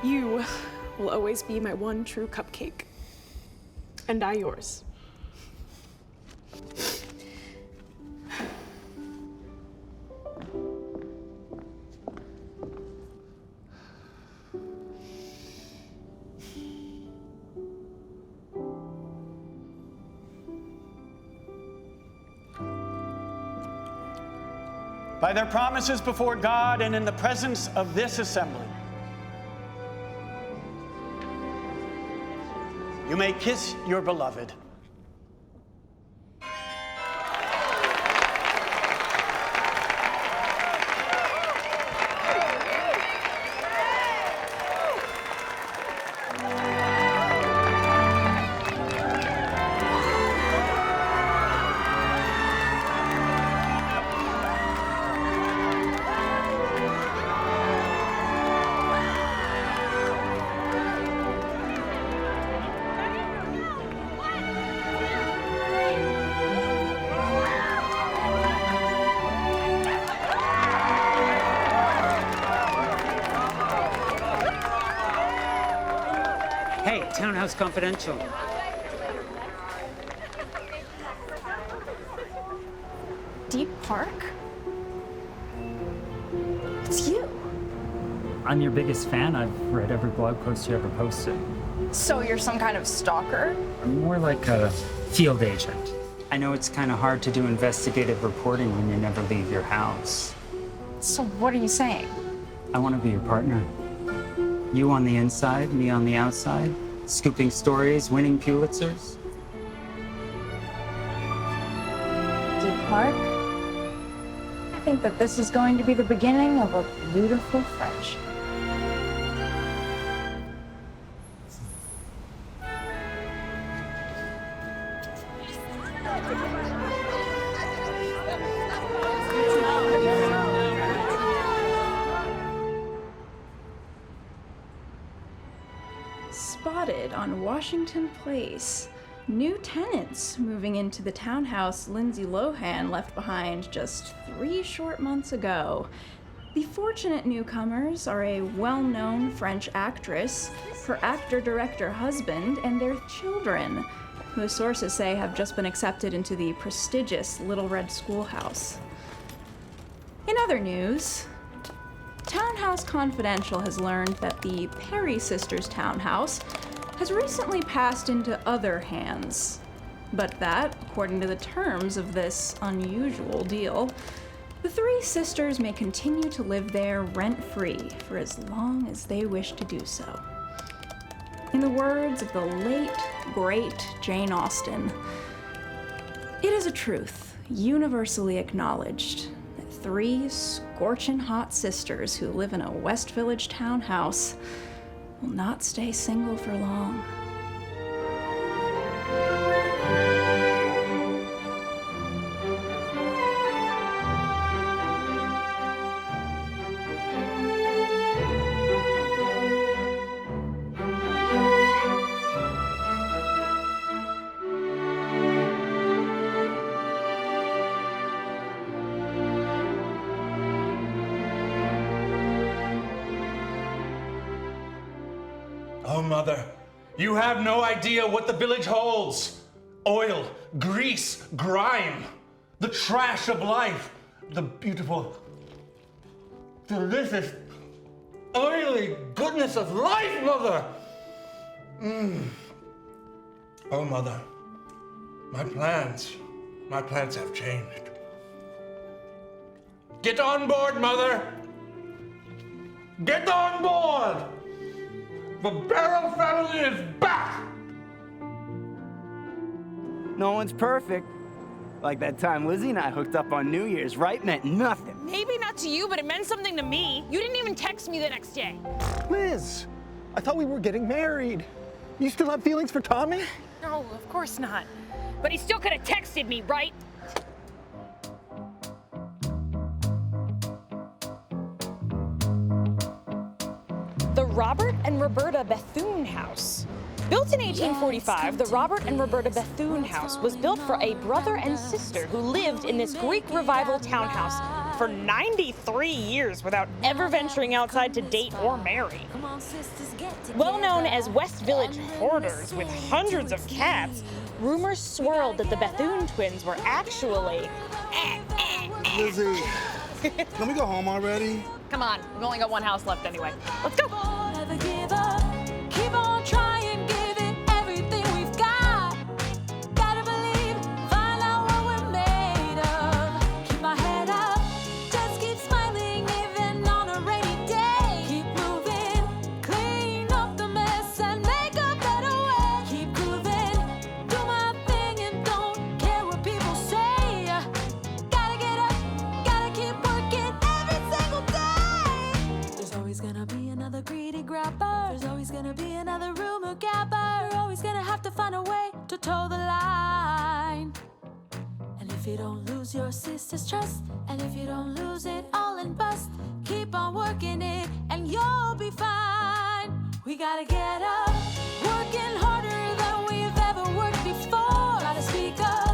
you will always be my one true cupcake, and I yours. by their promises before God and in the presence of this assembly, you may kiss your beloved. Hey, Townhouse Confidential. Deep Park? It's you. I'm your biggest fan. I've read every blog post you ever posted. So you're some kind of stalker? I'm more like a field agent. I know it's kind of hard to do investigative reporting when you never leave your house. So what are you saying? I want to be your partner. You on the inside, me on the outside, scooping stories, winning Pulitzers. Deep Park? I think that this is going to be the beginning of a beautiful friendship. Spotted on Washington Place. New tenants moving into the townhouse Lindsay Lohan left behind just 3 short months ago. The fortunate newcomers are a well-known French actress, her actor-director husband, and their children, who sources say have just been accepted into the prestigious Little Red Schoolhouse. In other news, Townhouse Confidential has learned that the Perry sisters' townhouse has recently passed into other hands, but that, according to the terms of this unusual deal, the 3 sisters may continue to live there rent-free for as long as they wish to do so. In the words of the late, great Jane Austen, it is a truth universally acknowledged that 3 scorching hot sisters who live in a West Village townhouse will not stay single for long. Oh, Mother, you have no idea what the village holds. Oil, grease, grime, the trash of life, the beautiful, delicious, oily goodness of life, Mother. Oh, Mother, my plans have changed. Get on board, Mother. Get on board. The Barrow family is back! No one's perfect. Like that time Lizzie and I hooked up on New Year's, right? Meant nothing. Maybe not to you, but it meant something to me. You didn't even text me the next day. Liz, I thought we were getting married. You still have feelings for Tommy? No, of course not. But he still could have texted me, right? The Robert and Roberta Bethune House. Built in 1845, the Robert and Roberta Bethune House was built for a brother and sister who lived in this Greek Revival townhouse for 93 years without ever venturing outside to date or marry. Well known as West Village hoarders with hundreds of cats, rumors swirled that the Bethune twins were actually... Lizzie, can we go home already? Come on, we've only got one house left anyway. Let's go! Never give up. Keep on trying, give it everything we've got. Gotta believe, find out what we're made of. Keep my head up, just be another rumor gabber. You're always gonna have to find a way to toe the line. And if you don't lose your sister's trust, and if you don't lose it all and bust, keep on working it and you'll be fine. We gotta get up, working harder than we've ever worked before. Gotta speak up.